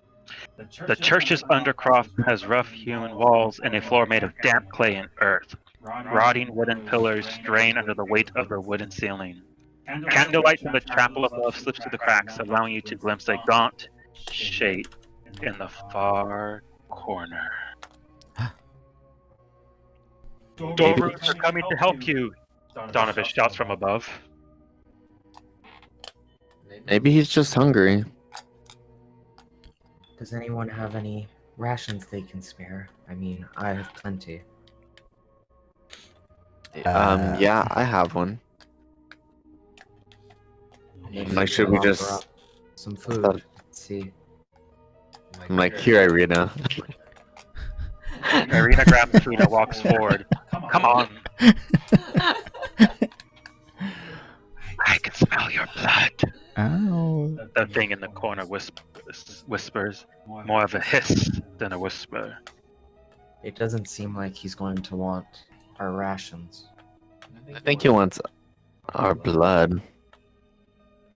The church's undercroft has rough hewn walls and a floor made of damp clay and earth. Rotting wooden pillars strain under the weight of the wooden ceiling. Candlelight from the chapel above slips through the cracks, allowing you to glimpse a gaunt shape in the far corner. Doroots are coming to help you, Donovan shouts from above. Maybe he's just hungry. Does anyone have any rations they can spare? I mean, I have plenty. Yeah, I have one. Maybe Like, we should can we offer just? up some food? Let's see. I'm like, here, Irina. Irina grabs food and walks forward. Come on. I can smell your blood. Ow. The thing in the corner whispers, more of a hiss than a whisper. It doesn't seem like he's going to want our rations. I think he wants our blood.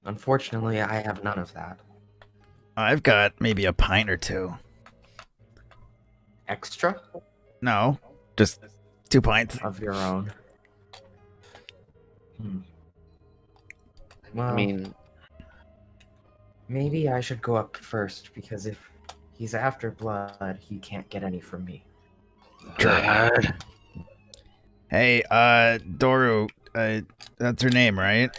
Unfortunately, I have none of that. I've got maybe a pint or two. Extra? No, just 2 pints. Of your own. Well, I mean, maybe I should go up first, because if he's after blood, he can't get any from me. Blood. Hey, Doru, that's her name, right?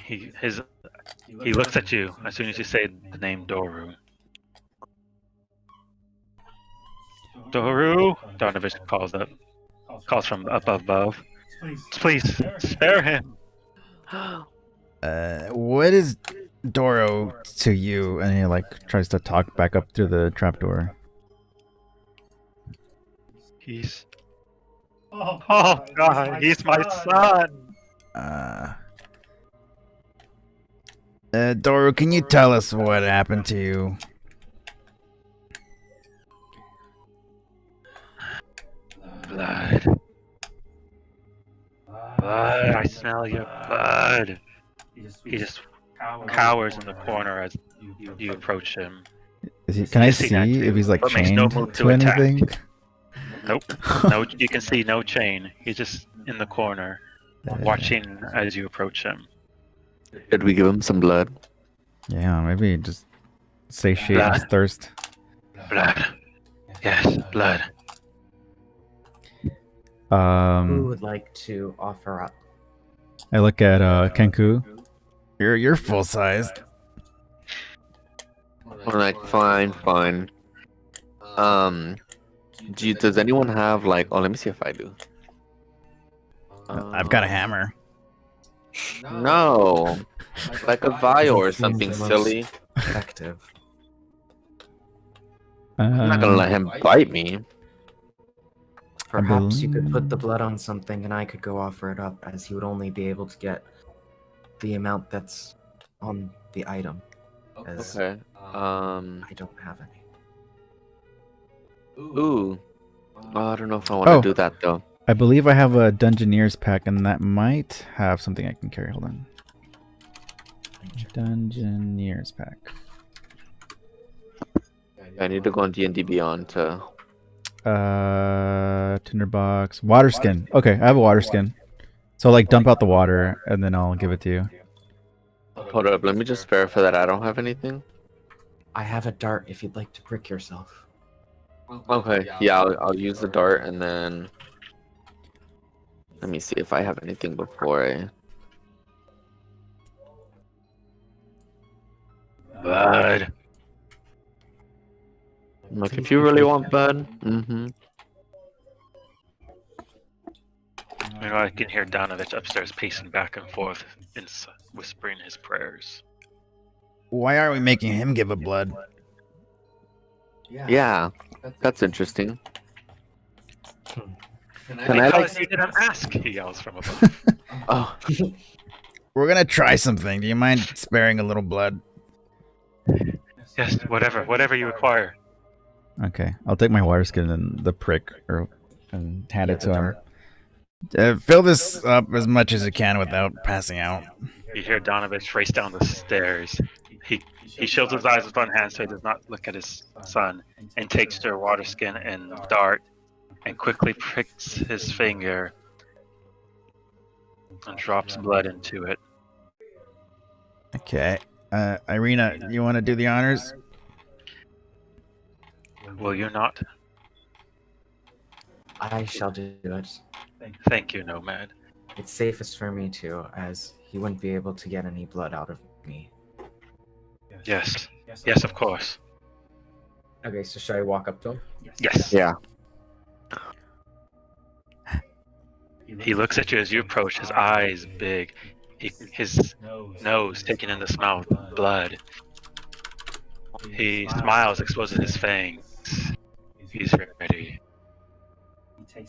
He looks at you as soon as you say the name Doru. Doru, Donovan calls from up above. Please spare him. What is Doro to you? And he like tries to talk back up through the trapdoor. He's. Oh God, he's my son. Doro, can you tell us what happened to you? Blood. Blood, I smell your blood. He just cowers in the corner as you approach him. Can I You see that see too, if he's like but makes no chained move to to attack. anything? Nope. No, you can see no chain. He's just in the corner, watching as you approach him. should we give him some blood? Yeah, maybe just satiate his Blood. thirst. Blood. Yes, blood. Who would like to offer up? I look at Kenku. You're full sized. I'm like, fine. Does anyone have like? Oh, let me see if I do. I've got a hammer. No, like a vial or Doesn't seem something the most silly. Effective. I'm not gonna let him bite me. Perhaps you could put the blood on something and I could go offer it up, as he would only be able to get the amount that's on the item. As Okay. I don't have any. Ooh. Oh, I don't know if I want to Oh. do that though. I believe I have a Dungeoneer's pack, and that might have something I can carry. Hold on. Dungeoneer's pack. I need to go on D&D Beyond to. Tinderbox. Water skin. Okay, I have a water skin. So like dump out the water, and then I'll give it to you. Hold up, let me just verify that I don't have anything. I have a dart if you'd like to prick yourself. Okay, yeah, I'll use the dart and then. Let me see if I have anything before I. Blood. Like, if you really want blood, You know, I can hear Donovich upstairs pacing back and forth, whispering his prayers. Why are we making him give a blood? Yeah, that's interesting. Can I Because you didn't ask, he yells from above. Oh, We're gonna try something. Do you mind sparing a little blood? Yes, whatever you require. Okay, I'll take my water skin and the prick and hand Yeah, it the to him. dart. Fill this up as much as you can without passing out. You hear Donovich race down the stairs. He shields his eyes with one hand so he does not look at his son, and takes their water skin and dart, and quickly pricks his finger and drops blood into it. Okay. Irina, you want to do the honors? Will you not? I shall do it. Thank you, Nomad. It's safest for me to, as he wouldn't be able to get any blood out of me. Yes, of course. Okay, so should I walk up to him? Yes. yeah. He looks at you as you approach, his eyes big, his nose taking in the smell of blood. He smiles, exposing his fangs. He's ready.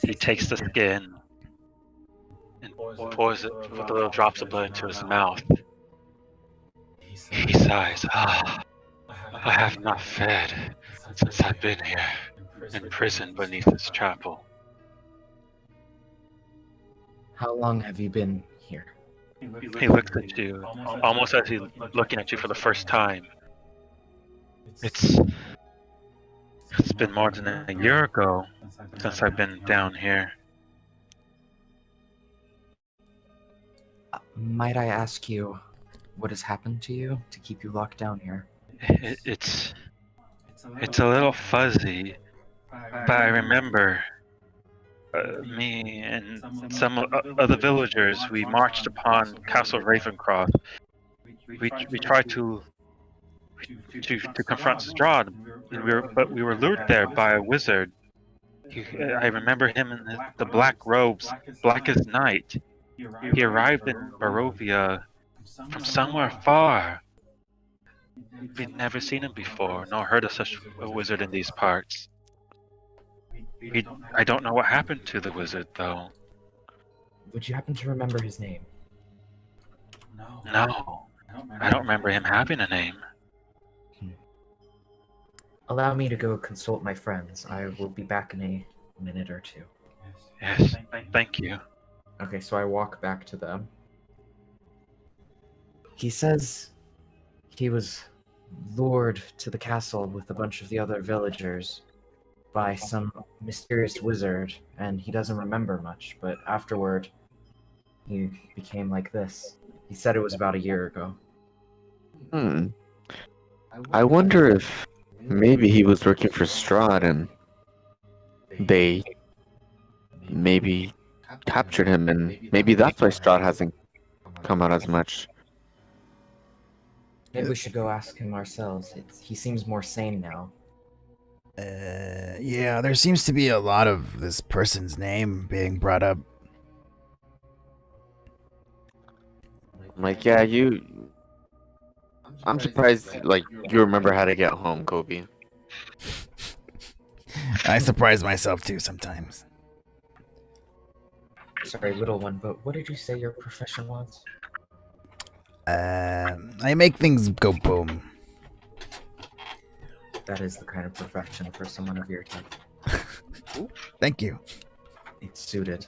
He takes the skin and pours it with the little drops of blood into his mouth. He sighs. Ah, I have not fed since I've been here, imprisoned beneath this chapel. How long have you been here? He looks at you, almost as he's looking at you for the first time. It's been more than a year ago since I've been down here. Might I ask you what has happened to you to keep you locked down here? It's a little fuzzy, but I remember me and some other villagers. We marched upon Castle Ravencroft. We tried to confront Strahd, but we were lured there by a wizard. I remember him in the black robes, black as night. He arrived in Barovia from somewhere far. We'd never seen him before, nor heard of such a wizard in these parts. I don't know what happened to the wizard, though. Would you happen to remember his name? No, I don't remember him having a name. Allow me to go consult my friends. I will be back in a minute or two. Yes, thank you. Okay, so I walk back to them. He says he was lured to the castle with a bunch of the other villagers by some mysterious wizard, and he doesn't remember much, but afterward, he became like this. He said it was about a year ago. I wonder if maybe he was working for Strahd and they maybe captured him, and maybe that's why Strahd hasn't come out as much. Maybe we should go ask him ourselves. He seems more sane now. Yeah, there seems to be a lot of this person's name being brought up. I'm like, yeah, I'm surprised, like, you remember how to get home, Kobe. I surprise myself too sometimes. Sorry, little one, but what did you say your profession was? I make things go boom. That is the kind of profession for someone of your type. Thank you. It's suited.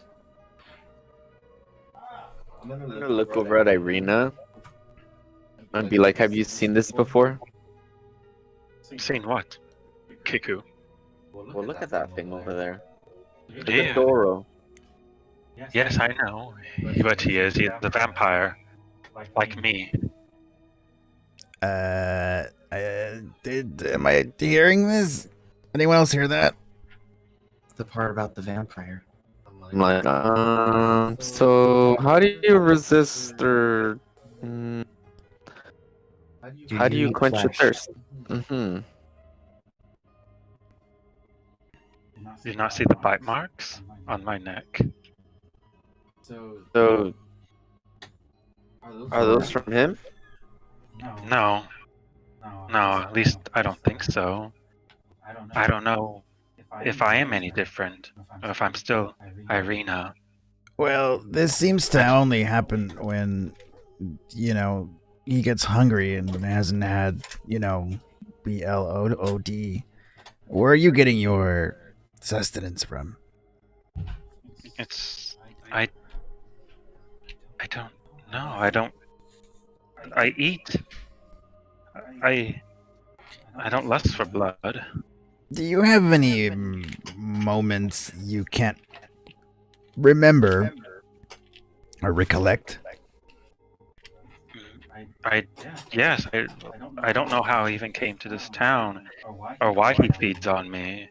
I'm gonna look over at Irina and be like, have you seen this before? Seen what? Kiku. Well, look at that thing over there. Look Yeah. at Doro. Yes, I know. But he's a vampire, like me. Am I hearing this? Anyone else hear that? The part about the vampire. I'm like, so how do you resist or how do you eat quench your flesh? thirst? Mm-hmm. Do you not see the bite marks on my neck? So, are those from him? No, at least I don't think so. I don't know if I am any different, or if I'm still Irina. Well, this seems to only happen when, he gets hungry and hasn't had, BLOOD. Where are you getting your sustenance from? It's I I don't know. I don't. I eat. I I don't lust for blood. Do you have any moments you can't remember or recollect? I yes. I don't know how he even came to this town, or why he feeds on me.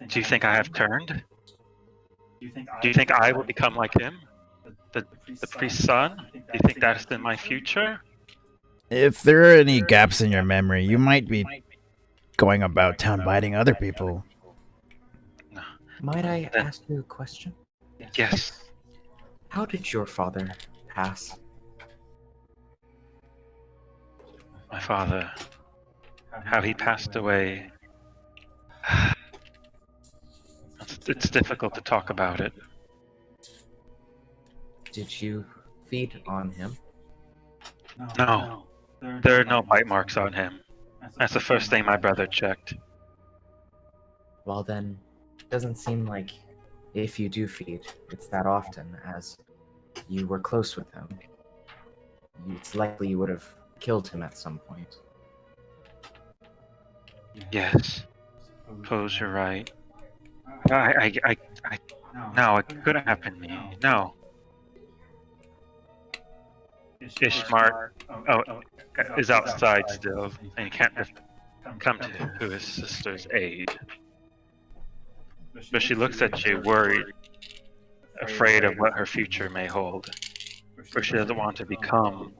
Do you think I have turned? Do you think I will become like him? The the priest's son? Do you think that's in my future? If there are any gaps in your memory, you might be going about town biting other people. No. Might I ask you a question? Yes. How did your father pass? My father. How he passed away. It's difficult to talk about it. Did you feed on him? No. There are no bite marks on him. That's the first thing my brother checked. Well then, it doesn't seem like if you do feed, it's that often, as you were close with him. It's likely you would have killed him at some point. Yes. Suppose you're right. No, it couldn't have been me. No. Ishmar is outside still, and he can't come to his sister's aid. But she looks at you, worried, afraid of what her future may hold. For she doesn't want to become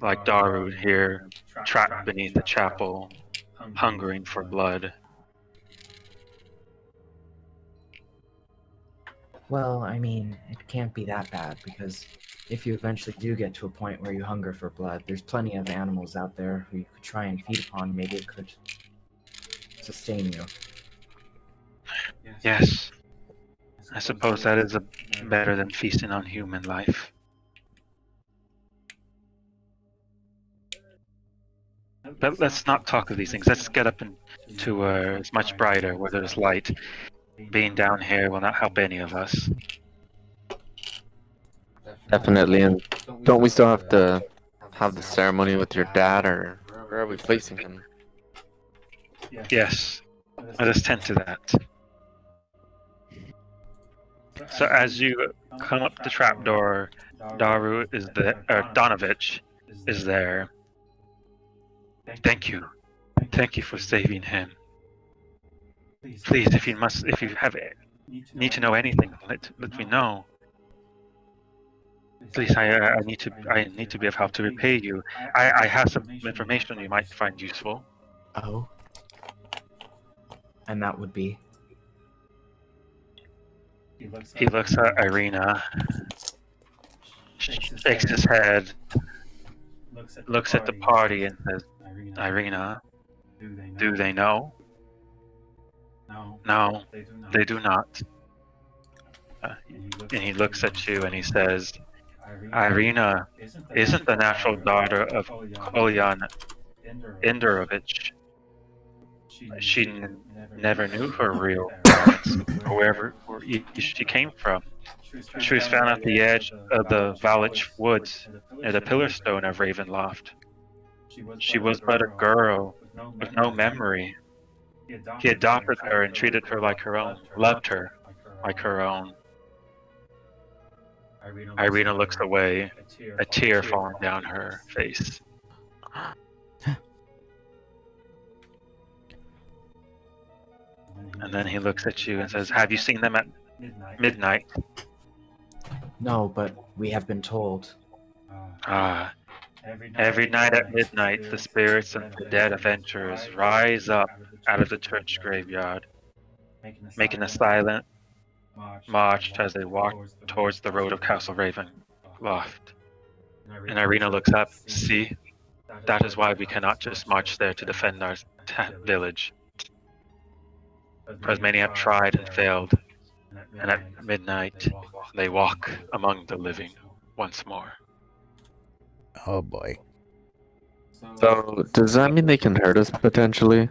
like Daru here, trapped beneath the chapel, hungering for blood. Well, I mean, it can't be that bad, because if you eventually do get to a point where you hunger for blood, there's plenty of animals out there who you could try and feed upon. Maybe it could sustain you. Yes, I suppose that is better than feasting on human life. But let's not talk of these things. Let's get up into it's much brighter, where there's light. Being down here will not help any of us. Definitely. And don't we still have to have the ceremony with your dad, or where are we placing him? Yes, let us tend to that. So as you come up the trapdoor, Daru is there, or Donovich is there. Thank you. Thank you for saving him. Please, if you need to know anything, let me know. Please, I need to be of help to repay you. I have some information you might find useful. Oh? And that would be? He looks at Irina, shakes his head, looks at the party and says, Irina, do they know? No, they do not. And he looks at you and he says, Irina isn't the natural daughter of Kolyan Enderovich. She never knew her real parents, or wherever she came from. She was found at the edge of the Valich woods near the pillar stone of Ravenloft. She was but a girl with no memory. He adopted her and treated her like her own, loved her like her own. Irina looks away, a tear falling down her face. And then he looks at you and says, have you seen them at midnight? No, but we have been told. Ah, every night at midnight, the spirits of the dead adventurers rise up out of the church graveyard, making a silent march as they walk towards the road of Castle Ravenloft. And Irina looks up. See, that is why we cannot just march there to defend our village. for as many have tried and failed, and at midnight they walk among the living once more. Oh boy. So, does that mean they can hurt us potentially?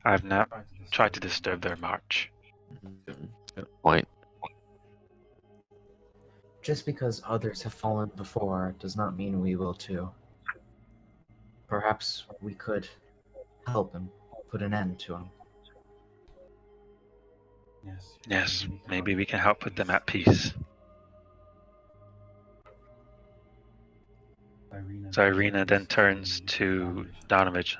I've not tried to disturb their march. Good point. Just because others have fallen before does not mean we will too. Perhaps we could help him put an end to him. Yes, maybe we can help put them at peace. So Irina then turns to Donovich.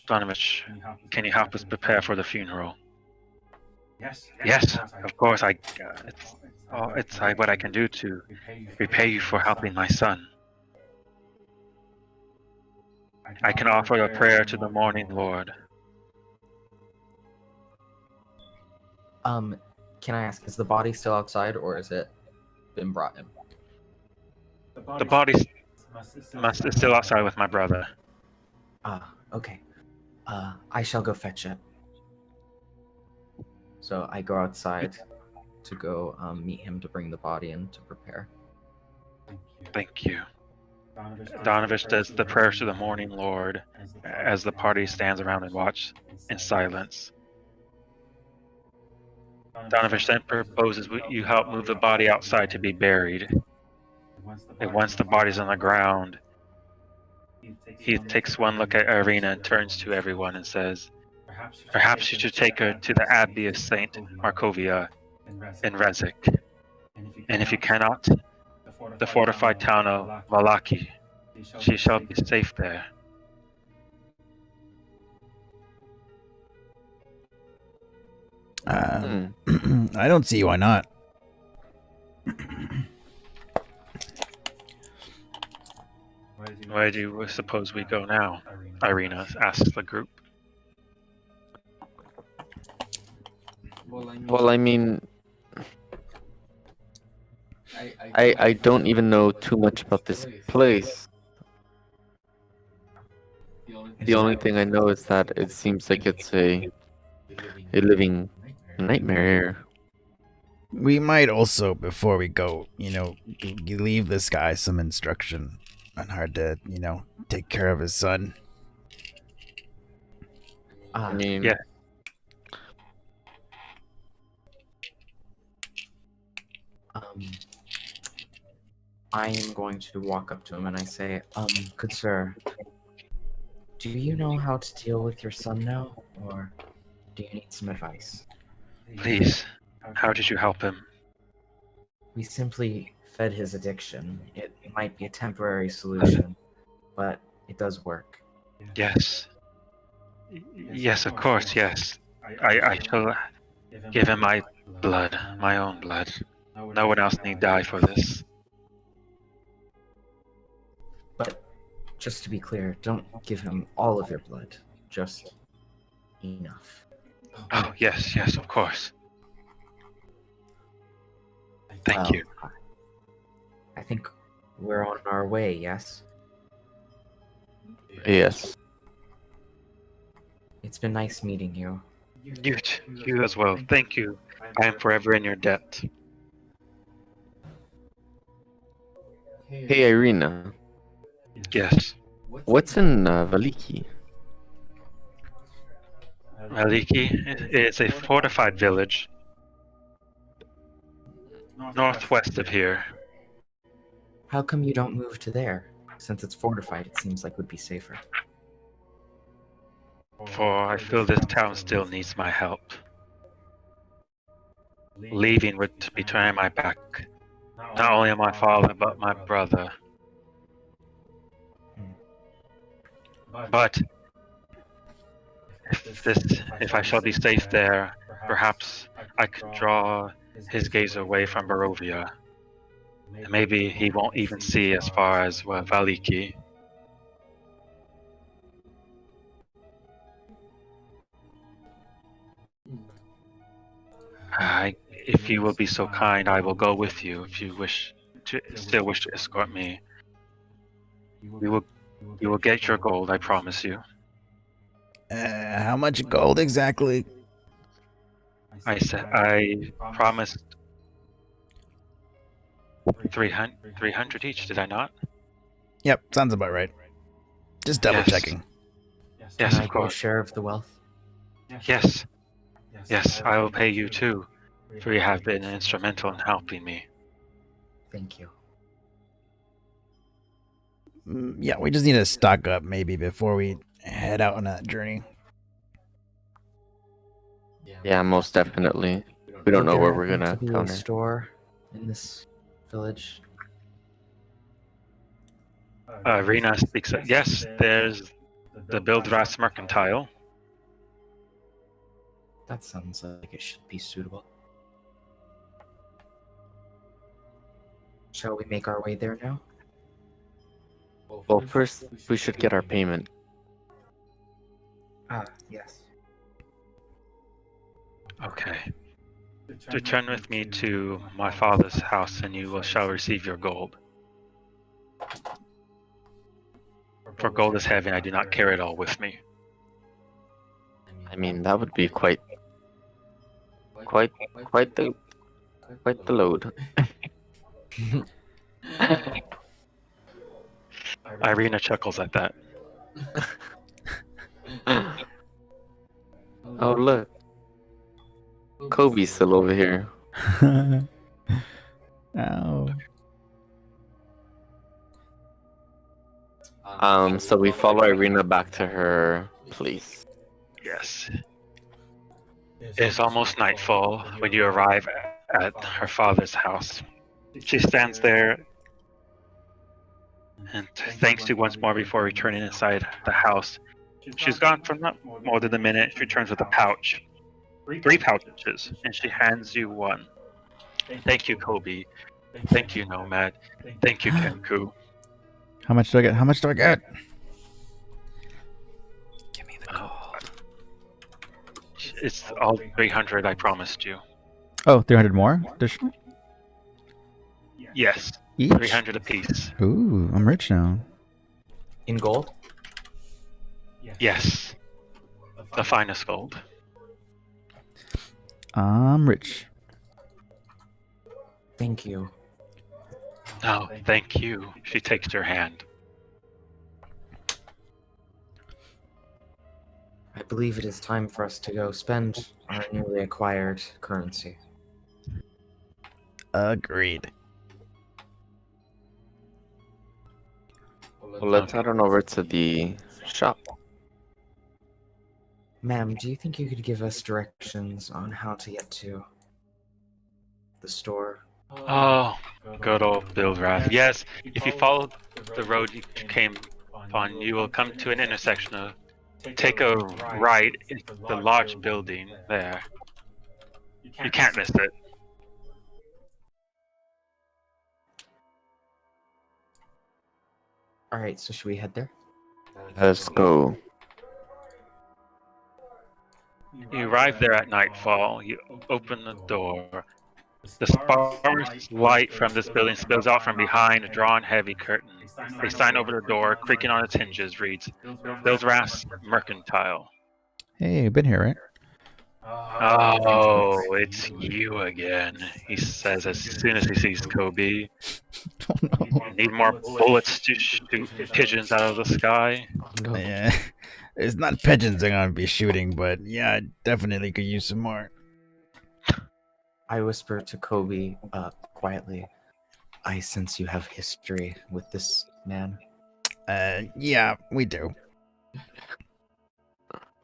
Donovich, can you help us prepare for the funeral? Yes, of course. It's what I can do to repay you for helping my son. I can offer a prayer to the morning Lord. Can I ask, is the body still outside or is it been brought in? The body is still outside with my brother. Okay. I shall go fetch it. So I go outside to go meet him to bring the body in to prepare. Thank you. Donovich does the prayers to the morning Lord as the party stands around and watch in silence. Donovich then proposes you help move the body outside to be buried. And once the body's on the ground, he takes one look at Irina and turns to everyone and says, perhaps you should take her to the Abbey of St. Markovia in Rezik. And if you cannot, the fortified town of Valaki. She shall be safe there. I don't see why not. Where do you suppose we go now? Irina asks the group. Well, I mean, I don't even know too much about this place. The only thing I know is that it seems like it's a living nightmare here. We might also, before we go, you leave this guy some instruction on how to, take care of his son. I mean, yeah. I am going to walk up to him and I say, good sir, do you know how to deal with your son now, or do you need some advice? Please, how did you help him? We simply fed his addiction. It might be a temporary solution, but it does work. Yes. Yes, of course, yes. I shall give him my blood, my own blood. No one else need die for this. But just to be clear, don't give him all of your blood, just enough. Oh, yes, of course. Thank you. I think we're on our way, yes? yes. It's been nice meeting you. You as well. Thank you. I am forever in your debt. Hey, Irina. Yes. What's in Valiki? Maliki is a fortified village northwest of here. How come you don't move to there? Since it's fortified, it seems like would be safer. For I feel this town still needs my help. Leaving would be turning my back, not only on my father, but my brother. But if I shall be safe there, perhaps I could draw his gaze away from Barovia. And maybe he won't even see as far as Valiki. If you will be so kind, I will go with you. If you still wish to escort me, you will get your gold. I promise you. How much gold exactly? I said I promised 300 each, did I not? Yep, sounds about right. Just double Yes. checking. Can Yes, I of get a course. share of the wealth? Yes. Yes, I will pay you too, for you have been instrumental in helping me. Thank you. Yeah, we just need to stock up maybe before we head out on that journey. Yeah, most definitely. We don't Would know there where we're happen gonna to be a encounter. store in this village? Rena speaks. Yes, there's the Bildras Mercantile. That sounds like it should be suitable. Shall we make our way there now? Well, first we should get our payment. Ah, yes. Okay. Return with me to my father's house, and you shall receive your gold. For gold is heavy, and I do not carry it all with me. I mean, that would be quite quite quite the load. Irina chuckles at that. Oh look, Kobe's still over here. Ow. So we follow Irina back to her place. Yes. It's almost nightfall when you arrive at her father's house. She stands there and thanks you once more before returning inside the house. She's gone for not more than a minute. She returns with a pouch. 3 pouches, and she hands you one. Thank you, Kobe. Thank you, Nomad. Thank you, Kenku. How much do I get? How much do I get? Give me the Uh, gold. It's all 300 I promised you. Oh, 300 more? Additional? Yes, Each? 300 apiece. Ooh, I'm rich now. In gold? Yes, the finest gold. I'm rich. Thank you. No, thank you. She takes your hand. I believe it is time for us to go spend our newly acquired currency. Agreed. Well, let's head on over to the shop. Ma'am, do you think you could give us directions on how to get to the store? Oh, good old Bildrath. Yes, if you follow the road you came upon, you will come to an intersection. Take a right into the large building there. You can't miss it. Alright, so should we head there? Let's go. You arrive there at nightfall. You open the door. The sparse light from this building spills out from behind a drawn heavy curtain. A sign over the door, creaking on its hinges, reads, Bildrath's Mercantile. Hey, been here, right? Oh, it's you again, he says as soon as he sees Kobe. Oh no. Need more bullets to shoot pigeons out of the sky? No. Yeah. It's not pigeons I'm gonna be shooting, but yeah, I definitely could use some more. I whisper to Kobe, quietly, I sense you have history with this man. Yeah, we do.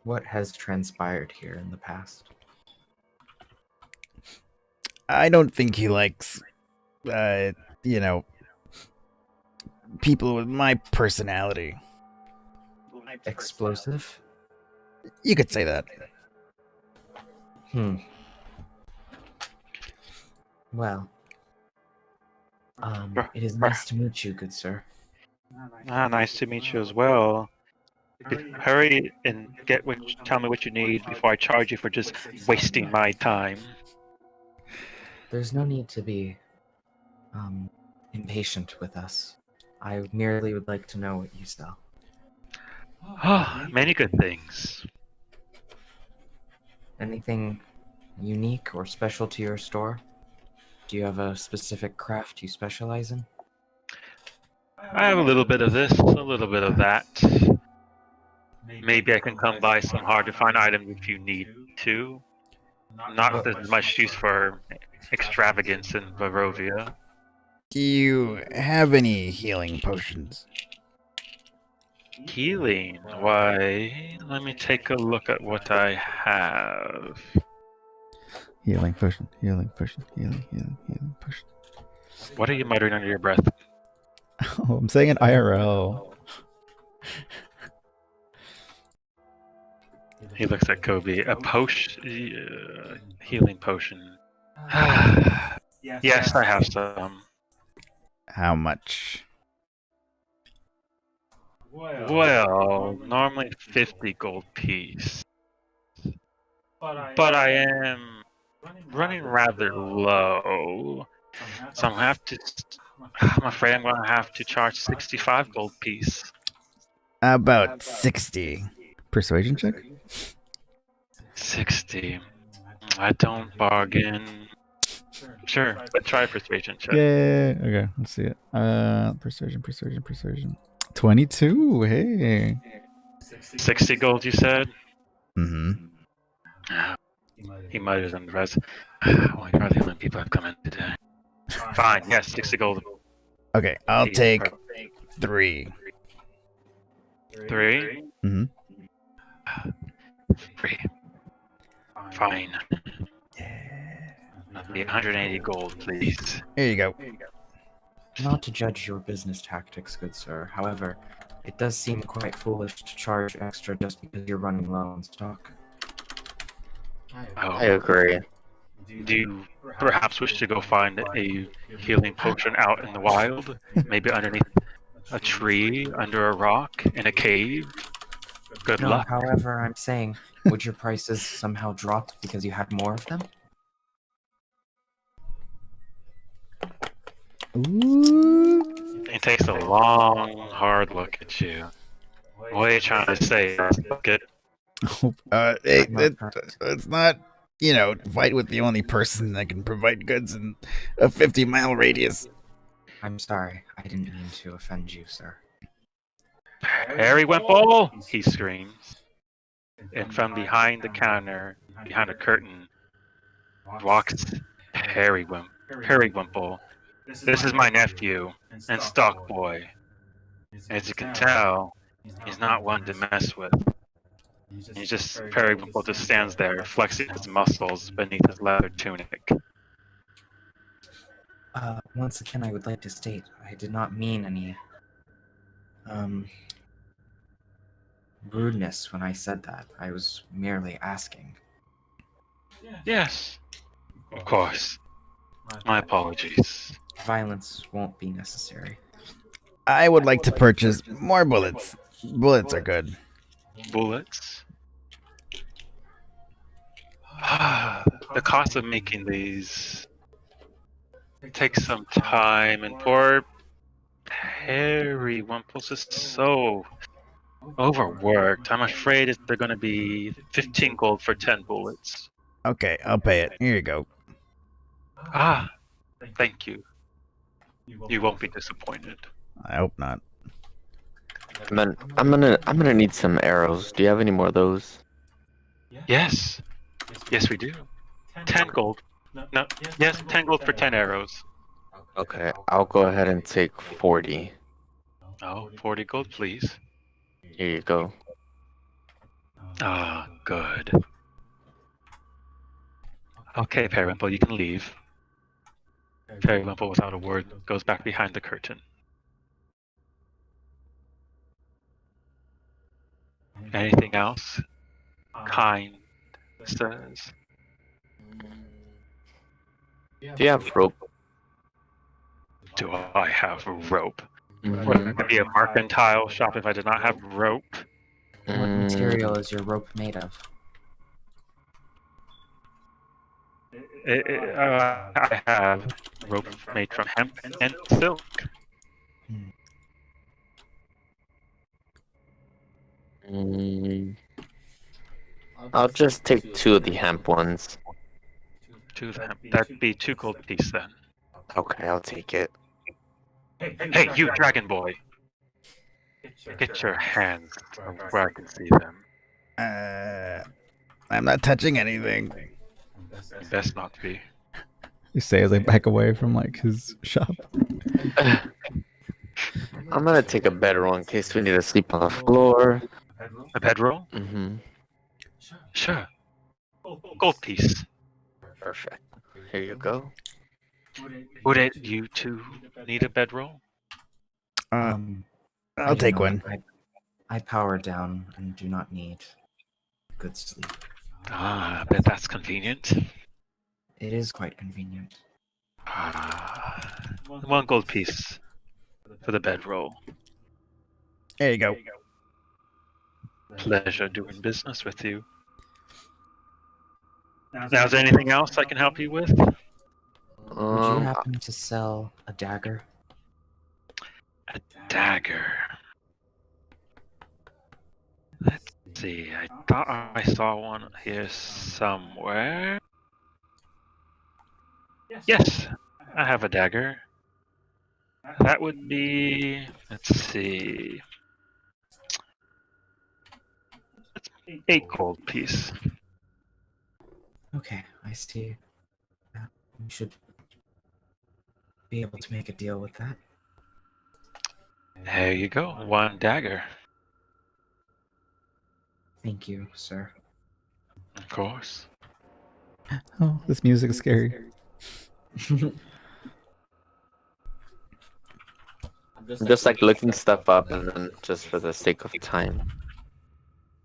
What has transpired here in the past? I don't think he likes, you know, people with my personality. Explosive? You could say that. Well, it is nice to meet you, good sir. Nice to meet you as well. Hurry and tell me what you need before I charge you for just wasting my time. There's no need to be, impatient with us. I merely would like to know what you sell. Many good things. Anything unique or special to your store? Do you have a specific craft you specialize in? I have a little bit of this, a little bit of that. Maybe I can come by some hard to find items if you need to. Not that there's much use for extravagance in Barovia. Do you have any healing potions? Healing? Why, let me take a look at what I have. Healing potion, healing potion, healing potion. What are you muttering under your breath? Oh, I'm saying an IRL. He looks at Kobe. A potion, healing potion. Yes, I have some. How much? Well, normally 50 gold piece. But I am running rather low. So I'm afraid I'm gonna have to charge 65 gold piece. About 60. Persuasion check? 60. I don't bargain. Sure, but try persuasion check. Yeah. Okay, let's see it. Persuasion. 22. Hey. 60 gold, you said? Mm-hmm. He mutters under breath. Why are the only people I've come in today? Fine, yes, 60 gold. Okay, I'll take 3. 3? Mm-hmm. 3. Fine. That'll be 180 gold, please. Here you go. Not to judge your business tactics, good sir. However, it does seem quite foolish to charge extra just because you're running low on stock. I agree. Do you perhaps wish to go find a healing potion out in the wild? Maybe underneath a tree, under a rock, in a cave? Good No, luck. however, I'm saying, would your prices somehow drop because you had more of them? Ooh. He takes a long, hard look at you. What are you trying to say? Look at It's not, fight with the only person that can provide goods in a 50-mile radius. I'm sorry, I didn't mean to offend you, sir. Harry Wimple! He screams. And from behind the counter, behind a curtain, walks Harry Wimple. This is my nephew and stock boy. As you can tell, he's not one to mess with. Perry Wimple just stands there, flexing his muscles beneath his leather tunic. Once again, I would like to state, I did not mean any, rudeness when I said that. I was merely asking. Yes, of course. My apologies. Violence won't be necessary. I would like to purchase more bullets. Bullets are good. Bullets? The cost of making these takes some time, and poor Harry Wimples is so overworked. I'm afraid they're going to be 15 gold for 10 bullets. Okay, I'll pay it. Here you go. Ah, thank you. You won't be disappointed. I hope not. Man, I'm gonna need some arrows. Do you have any more of those? Yes, we do. 10 gold. No, yes, 10 gold for 10 arrows. Okay, I'll go ahead and take 40. Oh, 40 gold, please. Here you go. Ah, good. Okay, Periwinkle, you can leave. Periwinkle, without a word, goes back behind the curtain. Anything else? Kind says. Do you have rope? Do I have rope? Mhm. Would it be a mercantile shop if I did not have rope? What material is your rope made of? I have rope made from hemp and silk. I'll just take 2 of the hemp ones. Two of them. That'd be 2 gold piece then. Okay, I'll take it. Hey, you dragon boy! Get your hands where I can see them. I'm not touching anything. You best not be. You say as I back away from like his shop. I'm gonna take a bedroll in case we need to sleep on the floor. A bedroll? Mm-hmm. Sure. Gold piece. Perfect. Here you go. Would it you two need a bedroll? I'll do take not. one. I power down and do not need good sleep. Ah, I bet that's convenient. It is quite convenient. Ah, 1 gold piece for the bedroll. There you go. Pleasure doing business with you. Now, is there anything else I can help you with? Would you happen to sell a dagger? A dagger. Let's see. I thought I saw one here somewhere. Yes, I have a dagger. That would be. Let's see. That's 8 gold piece. Okay, I see. We should be able to make a deal with that. There you go. 1 dagger. Thank you, sir. Of course. Oh, this music is scary. I'm just like looking stuff up and then just for the sake of time.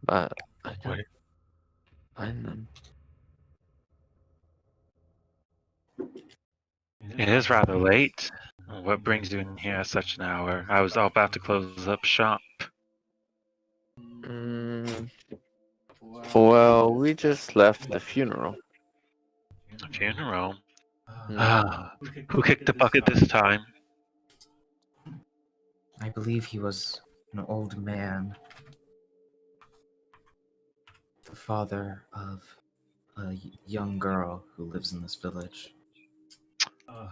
But I can Wait. find them. It is rather late. What brings you in here at such an hour? I was about to close up shop. Well, we just left the funeral. A funeral? Mm. Ah, who kicked the bucket this time? I believe he was an old man. The father of a young girl who lives in this village.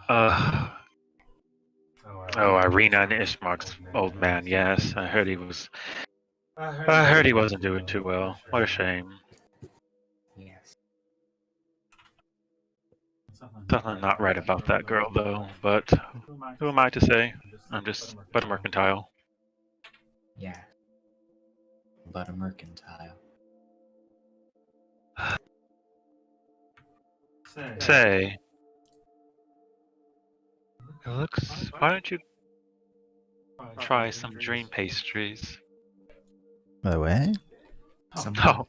Oh, Irina and Ishmark's old man. Yes, I heard he was. I heard he wasn't doing too well. What a shame. Yes. Something not right about that girl, though. But who am I to say? I'm just but a mercantile. Yeah. But a mercantile. Say, it looks. Why don't you try some dream pastries? By the way, Oh,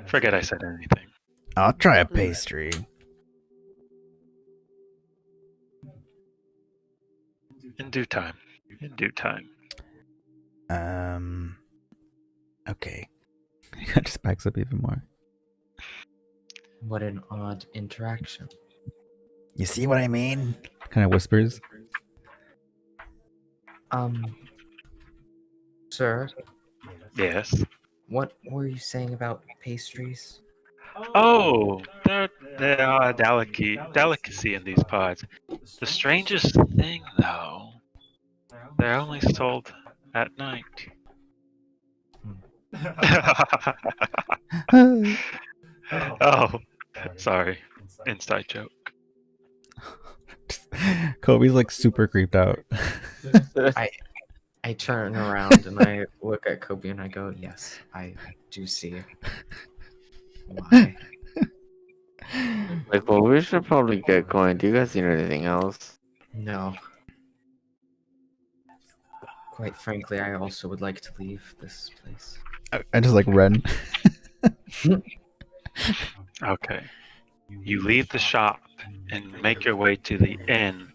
forget I said anything. I'll try a pastry. In due time. In due time. Okay. It just backs up even more. What an odd interaction. You see what I mean? Kind of whispers. Sir, Yes. what were you saying about pastries? Oh, there are delicacy in these parts. The strangest thing, though, they're only sold at night. Oh, sorry. Inside joke. Kobe's like super creeped out. I turn around and I look at Kobe and I go, yes, I do see why. Like, well, we should probably get going. Do you guys need anything else? No. Quite frankly, I also would like to leave this place. I just like run. Okay. You leave the shop and make your way to the inn.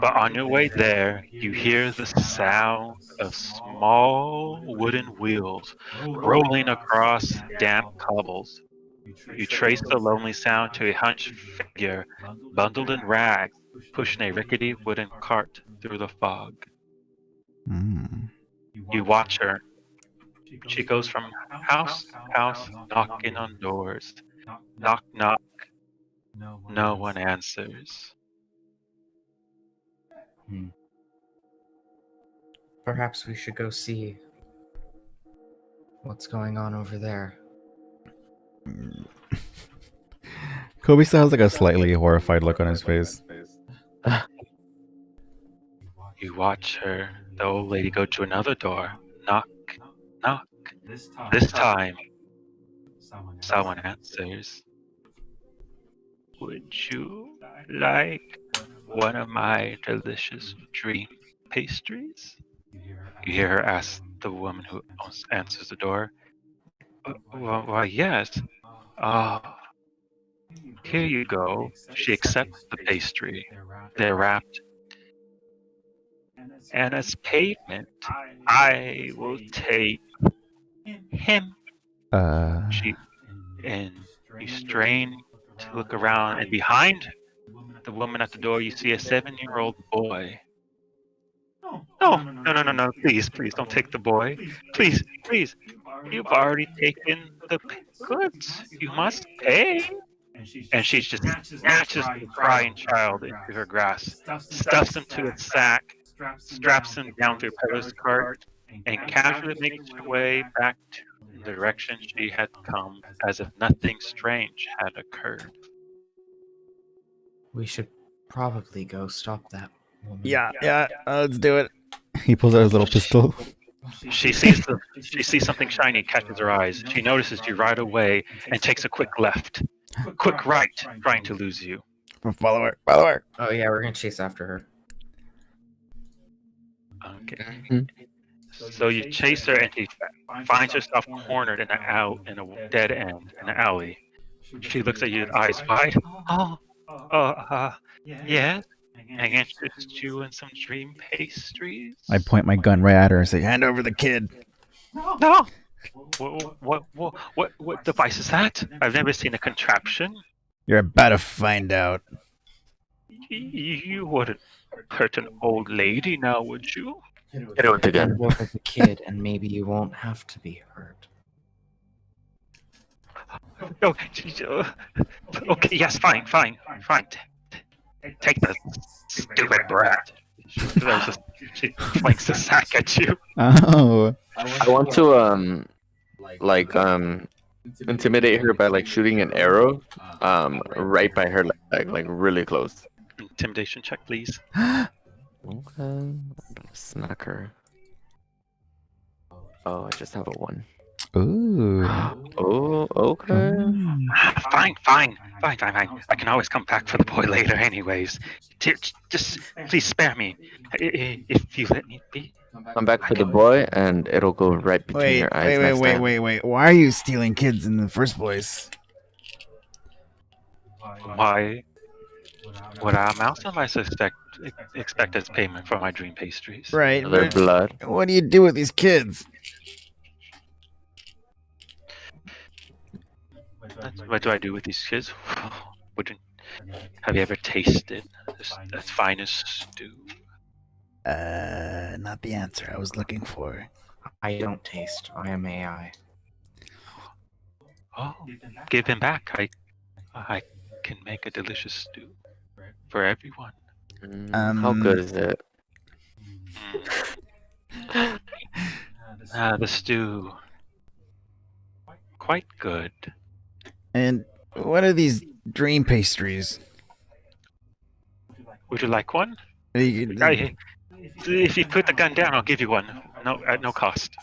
But on your way there, you hear the sound of small wooden wheels rolling across damp cobbles. You trace the lonely sound to a hunched figure, bundled in rags, pushing a rickety wooden cart through the fog. Mm. You watch her She goes from house to house, knocking on doors. Knock, knock. No one answers. Perhaps we should go see what's going on over there. Kobe still has like a slightly horrified look on his face. You watch her, the old lady, go to another door. Knock, knock. This time, someone answers. Would you like one of my delicious dream pastries? You hear her ask the woman who answers the door. Why, yes. Oh, here you go. She accepts the pastry. They're wrapped. And as payment, I will take him. She and you strain to look around, and behind the woman at the door, you see a 7-year-old boy. No, please, don't take the boy. Please, you've already taken the goods. You must pay. And she just snatches the crying child into her grasp, stuffs him to a sack, straps him down to a post cart, and casually makes her way back to the direction she had come, as if nothing strange had occurred. We should probably go stop that woman. Yeah, let's do it. He pulls out his little pistol. She sees something shiny, catches her eyes. She notices you right away and takes a quick left, quick right, trying to lose you. Follow her. Oh yeah, we're gonna chase after her. Okay. So you chase her, and she finds herself cornered in a dead end in an alley. She looks at you, eyes wide. Yes. I interest you in some dream pastries. I point my gun right at her and say, "Hand over the kid." No. What device is that? I've never seen a contraption. You're about to find out. You wouldn't hurt an old lady now, would you? Hit it with the gun. Hand over the kid, and maybe you won't have to be hurt. Oh, okay, yes, fine. Take the stupid brat. She flings the sack at you. Oh. I want to intimidate her by like shooting an arrow right by her leg, like really close. Intimidation check, please. Okay. Smack her. Oh, I just have a 1. Ooh. Oh, okay. Fine. I can always come back for the boy later, anyways. Just please spare me, if you let me be. Come back for the boy, and it'll go right between your eyes. Wait. Why are you stealing kids in the first place? Why? What else am I expect as payment for my dream pastries? Right. Their blood. What do you do with these kids? What do I do with these kids? Have you ever tasted the finest stew? Not the answer I was looking for. I don't taste. I am AI. Oh, give him back. I can make a delicious stew for everyone. How good is it? The stew, quite good. And what are these dream pastries? Would you like one? If you put the gun down, I'll give you one. No, at no cost.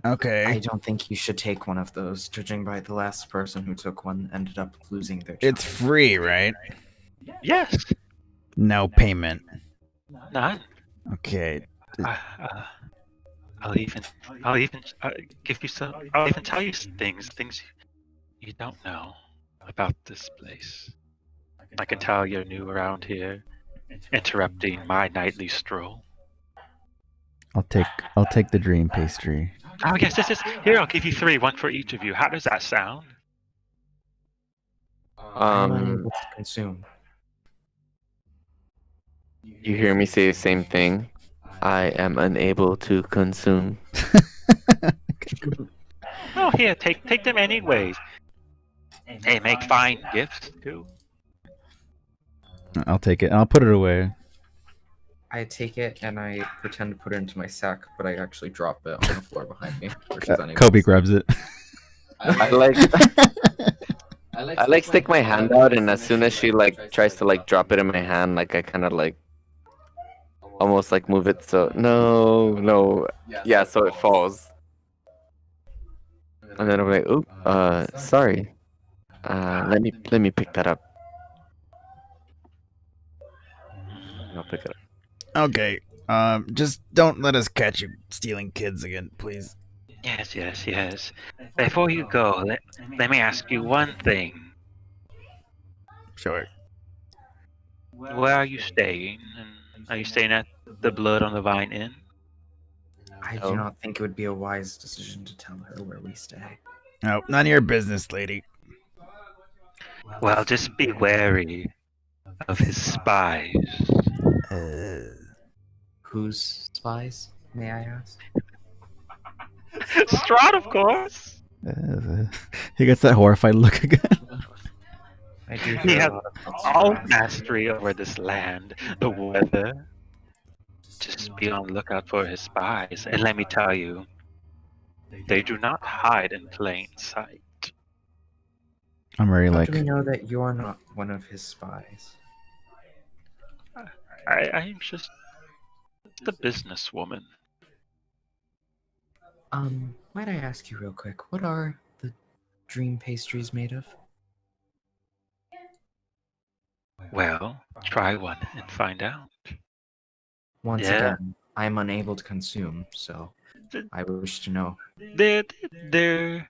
Okay. I don't think you should take one of those. Judging by the last person who took one ended up losing their child. It's free, right? Yes. No payment. None. Okay. I'll even give you some. I'll even tell you things you don't know about this place. I can tell you're new around here, interrupting my nightly stroll. I'll take the dream pastry. Oh yes. Here, I'll give you 3, one for each of you. How does that sound? I'm unable to consume. You hear me say the same thing? I am unable to consume. Here, take them anyways. They make fine gifts too. I'll take it and I'll put it away. I take it and I pretend to put it into my sack, but I actually drop it on the floor behind me. Where she's unable Kobe to see. grabs it. I like I like stick my hand out, and as soon as she like tries to like drop it in my hand, like I kind of like almost like move it so no yeah, so it falls. And then I'm like, oop, sorry. Let me pick that up. I'll pick it up. Okay. Just don't let us catch you stealing kids again, please. Yes. Before you go, let me ask you one thing. Sure. Where are you staying? And are you staying at the Blood on the Vine Inn? I do not think it would be a wise decision to tell her where we stay. No, none of your business, lady. Well, just be wary of his spies. Whose spies, may I ask? Strahd, of course. He gets that horrified look again. I do He hear has a lot about all spies. mastery over this land, the weather. Just be on the lookout for his spies, and let me tell you, they do not hide in plain sight. I'm very How like. do we know that you are not one of his spies? I'm just the businesswoman. Might I ask you real quick, what are the dream pastries made of? Well, try one and find out. Once Yeah. again, I am unable to consume, so I wish to know. They're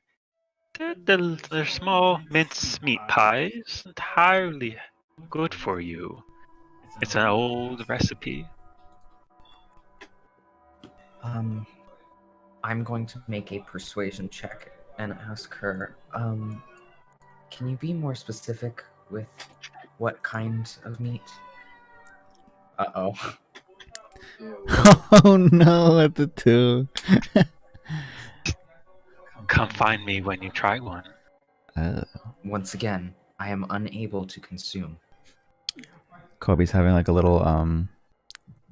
small mincemeat pies, entirely good for you. It's an old recipe. I'm going to make a persuasion check and ask her, can you be more specific with what kind of meat? Uh-oh. Oh no, at the two. Come find me when you try one. Once again, I am unable to consume. Kobe's having like a little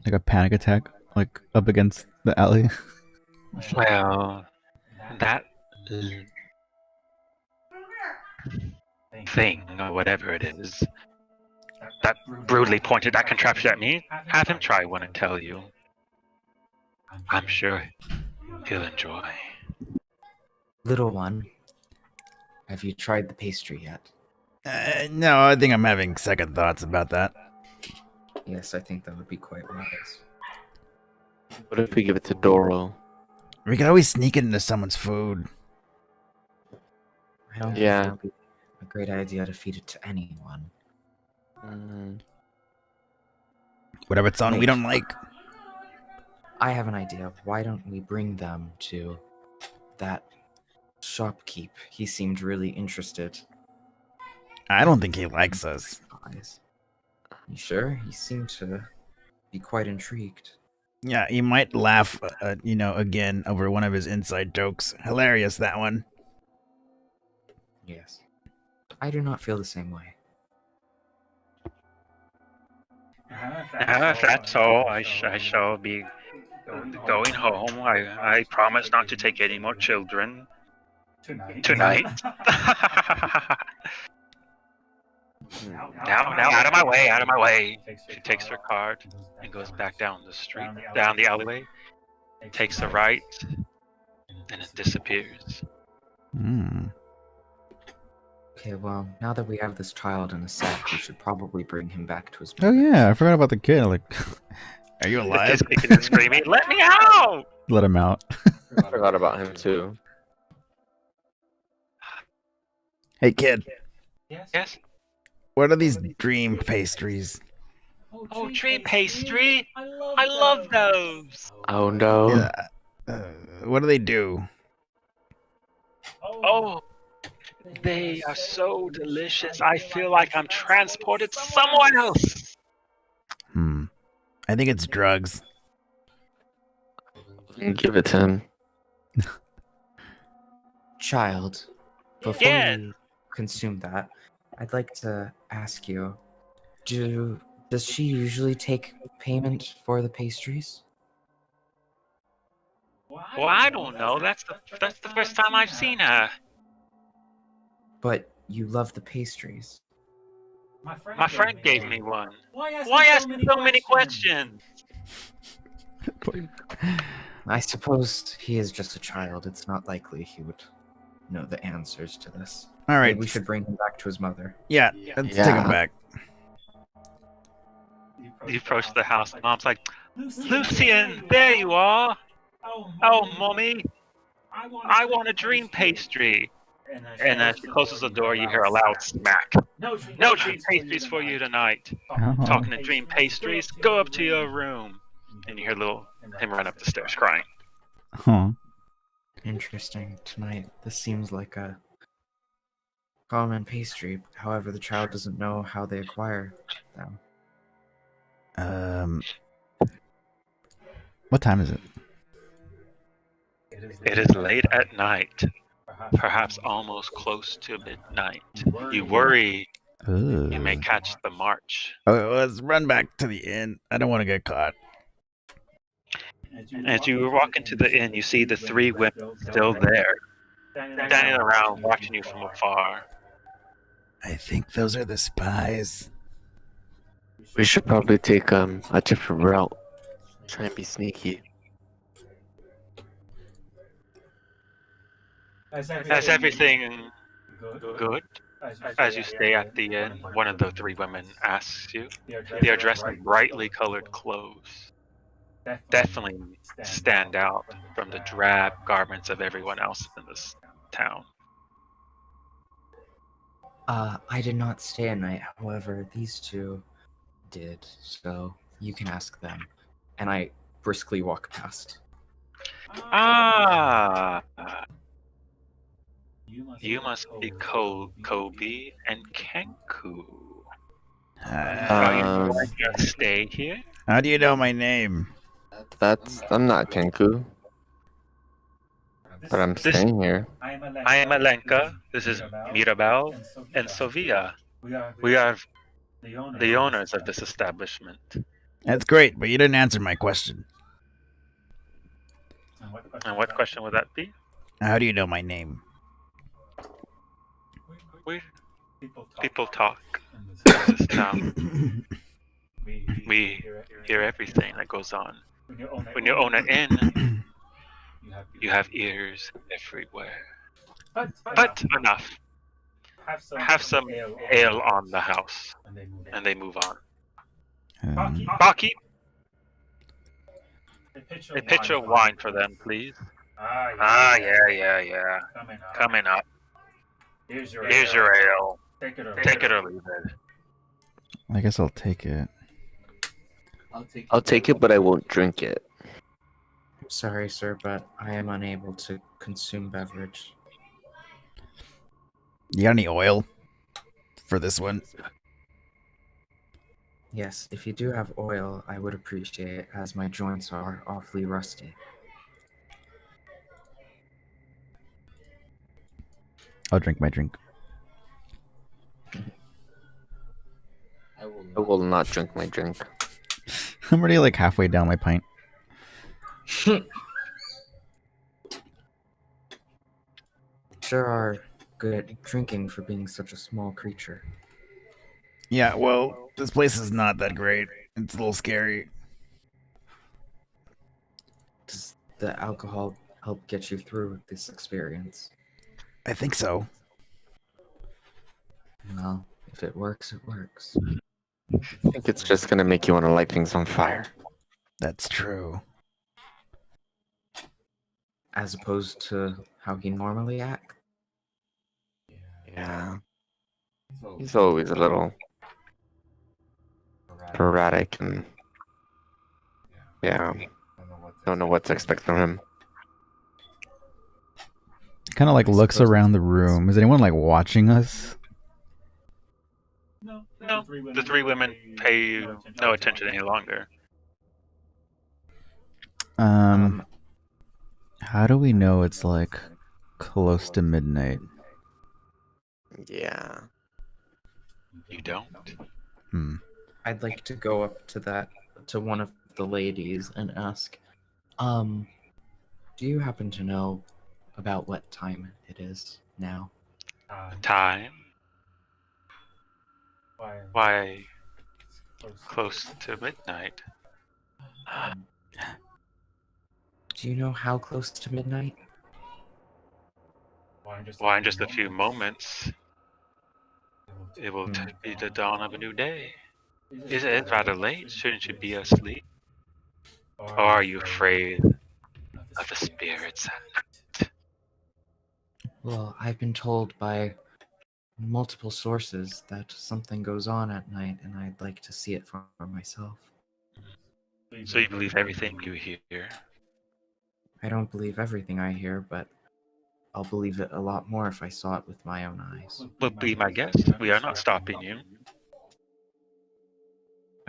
like a panic attack, like up against the alley. Well, that thing, or whatever it is, that brutally pointed that contraption at me, have him try one and tell you. I'm sure he'll enjoy. Little one, have you tried the pastry yet? No, I think I'm having second thoughts about that. Yes, I think that would be quite wise. What if we give it to Doro? We could always sneak it into someone's food. I don't Yeah. think it would be a great idea to feed it to anyone. What if it's on we don't like? I have an idea. Why don't we bring them to that shopkeep? He seemed really interested. I don't think he likes us. You sure? He seemed to be quite intrigued. Yeah, he might laugh, again over one of his inside jokes. Hilarious, that one. Yes. I do not feel the same way. If that's all, I shall be going home. I promise not to take any more children tonight. Now, out of my way. She takes her cart and goes back down the street, down the alleyway, takes a right, and it disappears. Okay, well, now that we have this child in a sack, we should probably bring him back to his Oh mother. yeah, I forgot about the kid. Like, are you The alive? kid's kicking and screaming, "Let me out!" Let him out. I forgot about him too. Hey kid, Yes. what are these dream pastries? Oh, tree pastry! I love those. Oh no. What do they do? Oh, they are so delicious. I feel like I'm transported somewhere else. I think it's drugs. Give it to him. child, before Yes. you consume that, I'd like to ask you, does she usually take payment for the pastries? Well, I don't know. That's the first time I've seen her. But you love the pastries. My friend gave me one. Why ask so many questions? I suppose he is just a child. It's not likely he would know the answers to this. All right. Maybe we should bring him back to his mother. Yeah, let's take him Yeah. back. You approach the house, and Mom's like, Lucian, there you are. Oh, Mommy, I want a dream pastry. And as she closes the door, you hear a loud smack. No dream pastries for you tonight. Oh. Talking to dream pastries, go up to your room. And you hear him run up the stairs crying. Huh. Interesting. Tonight, this seems like a common pastry. However, the child doesn't know how they acquire them. What time is it? It is late at night, perhaps almost close to midnight. You worry Ooh. you may catch the march. Okay, let's run back to the inn. I don't want to get caught. As you walk into the inn, you see the three women still there, standing around watching you from afar. I think those are the spies. We should probably take a different route. Try and be sneaky. Is everything good? As you stay at the inn, one of the three women asks you. They are dressed in brightly colored clothes. Definitely stand out from the drab garments of everyone else in this town. I did not stay a night. However, these two did, so you can ask them. And I briskly walk past. Ah, you must be Kobe and Kenku. Are you Um, going to stay here? How do you know my name? I'm not Kenku, but I'm staying here. I am Alenka. This is Mirabel and Sofia. We are the owners of this establishment. That's great, but you didn't answer my question. And what question would that be? How do you know my name? People talk in this town. We hear everything that goes on. When you own an inn, you have ears everywhere. But enough. Have some ale on the house. And they move on. Baki, a pitcher of wine for them, please. Yeah. Coming up. Here's your ale. Take it or leave it. I guess I'll take it. I'll take it, but I won't drink it. I'm sorry, sir, but I am unable to consume beverage. You got any oil for this one? Yes, if you do have oil, I would appreciate it, as my joints are awfully rusty. I'll drink my drink. I will not drink my drink. I'm already like halfway down my pint. Sure are good at drinking for being such a small creature. Yeah, well, this place is not that great. It's a little scary. Does the alcohol help get you through this experience? I think so. Well, if it works, it works. I think it's just gonna make you want to light things on fire. That's true. As opposed to how he normally acts. Yeah. He's always a little erratic and yeah. Don't know what to expect from him. Kind of like looks around the room. Is anyone like watching us? No, the three women pay you no attention any longer. How do we know it's like close to midnight. Yeah. You don't? Hmm. I'd like to go up to one of the ladies and ask, do you happen to know about what time it is now? Time? Why, close to midnight. Do you know how close to midnight? Why, in just a few moments, it will be the dawn of a new day. It's rather late. Shouldn't you be asleep? Or are you afraid of the spirits? Well, I've been told by multiple sources that something goes on at night, and I'd like to see it for myself. So you believe everything you hear? I don't believe everything I hear, but I'll believe it a lot more if I saw it with my own eyes. Well, be my guest. We are not stopping you.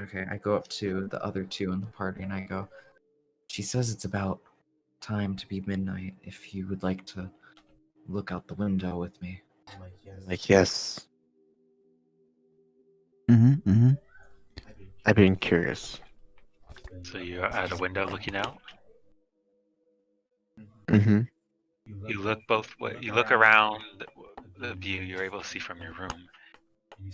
Okay, I go up to the other two in the party and I go, she says it's about time to be midnight if you would like to look out the window with me. Like, yes. Mm-hmm. Mm-hmm. I've been curious. So you're at a window looking out. Mm-hmm. You look both ways. You look around the view you're able to see from your room,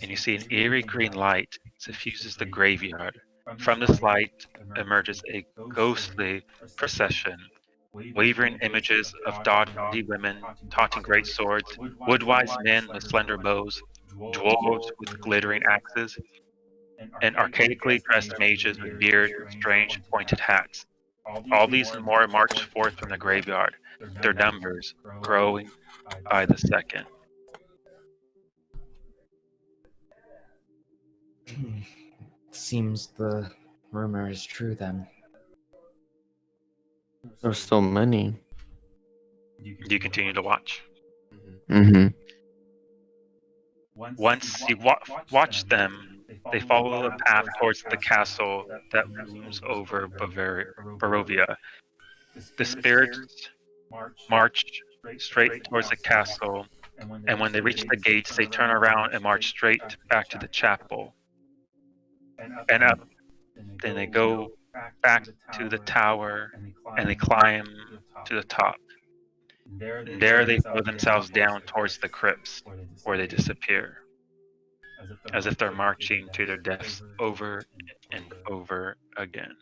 and you see an eerie green light suffuses the graveyard. From this light emerges a ghostly procession, wavering images of dowdy women taunting great swords, woodwise men with slender bows, dwarves with glittering axes, and archaically dressed mages with beards and strange pointed hats. All these and more march forth from the graveyard, their numbers growing by the second. Seems the rumor is true then. There's so many. Do you continue to watch? Mm-hmm. Once you watch them, they follow the path towards the castle that looms over Barovia. The spirits march straight towards the castle, and when they reach the gates, they turn around and march straight back to the chapel. And up, then they go back to the tower, and they climb to the top. And there they throw themselves down towards the crypts, where they disappear, as if they're marching to their deaths over and over again.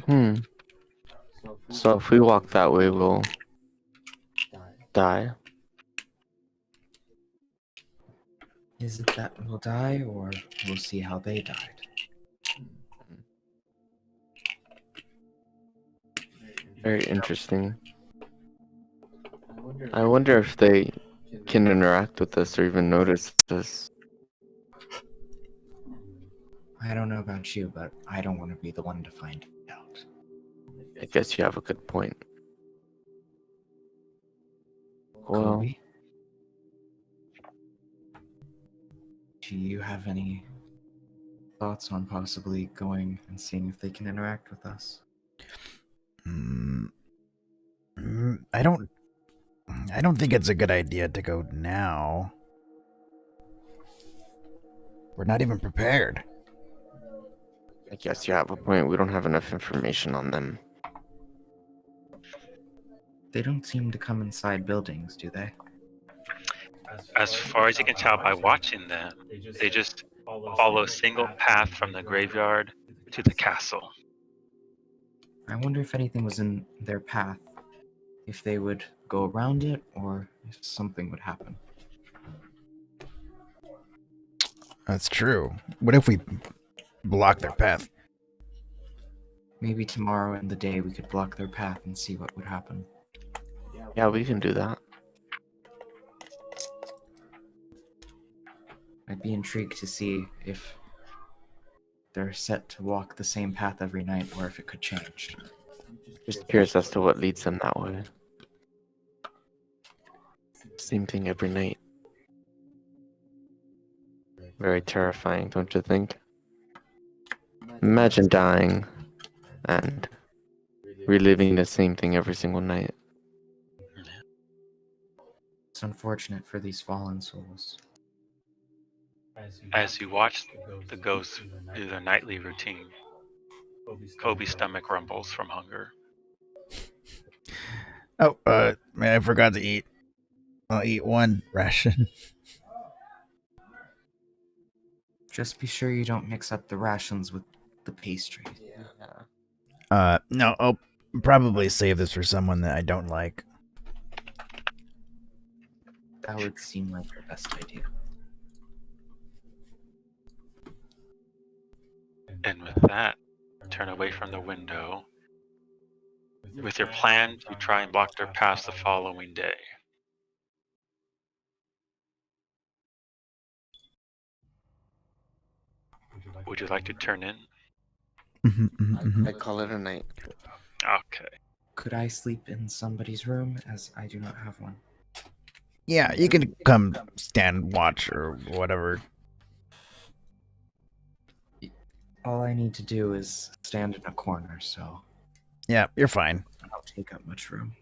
Hmm. So if we walk that way, we'll die. Is it that we'll die, or we'll see how they died? Very interesting. I wonder if they can interact with us or even notice us. I don't know about you, but I don't want to be the one to find out. I guess you have a good point. Well, Kobe? Do you have any thoughts on possibly going and seeing if they can interact with us? I don't. I don't think it's a good idea to go now. We're not even prepared. I guess you have a point. We don't have enough information on them. They don't seem to come inside buildings, do they? As far as you can tell by watching them, they just follow a single path from the graveyard to the castle. I wonder if anything was in their path. If they would go around it, or if something would happen. That's true. What if we block their path? Maybe tomorrow in the day we could block their path and see what would happen. Yeah, we can do that. I'd be intrigued to see if they're set to walk the same path every night, or if it could change. Just curious as to what leads them that way. Same thing every night. Very terrifying, don't you think? Imagine dying and reliving the same thing every single night. It's unfortunate for these fallen souls. As you watch the ghosts do their nightly routine, Kobe's stomach rumbles from hunger. Oh, man, I forgot to eat. I'll eat one ration. Just be sure you don't mix up the rations with the pastry. No, I'll probably save this for someone that I don't like. That would seem like the best idea. And with that, turn away from the window. With your plan, you try and block their paths the following day. Would you like to turn in? I call it a night. Okay. Could I sleep in somebody's room, as I do not have one? Yeah, you can come stand watch or whatever. All I need to do is stand in a corner, so Yeah, you're fine. I don't take up much room.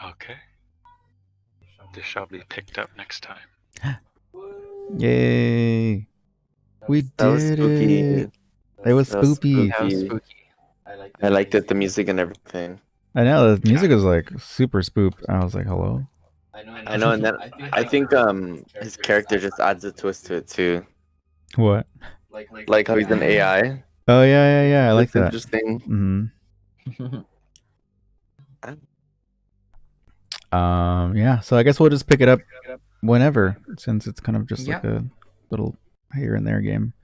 Okay. This shall be picked up next time. Yay! We That was did spooky. it. It was That was spooky. That was spooky. I liked it, the music and everything. I know the music is like super spoop. I was like, hello. I know, and then I think his character just adds a twist to it too. What? Like how he's an AI. Oh yeah. I like It's that. interesting. Yeah. So I guess we'll just pick it up whenever, since it's kind of just like Yep. a little here and there game.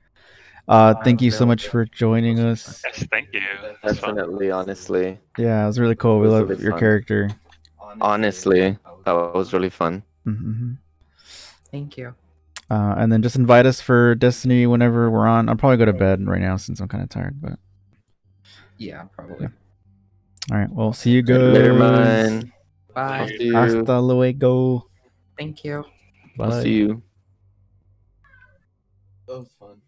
Thank you so much for joining us. Yes, thank you. That's fun. Definitely, honestly. Yeah, it was really cool. We It was love really your fun. character. Honestly, that was really fun. Mm-hmm. Thank you. And then just invite us for Destiny whenever we're on. I'll probably go to bed right now since I'm kind of tired. But Yeah, probably. Yeah. all right, well, see you guys Later, man. I'll Bye. see you. Hasta luego. Thank you. I'll Bye. see you. That was fun.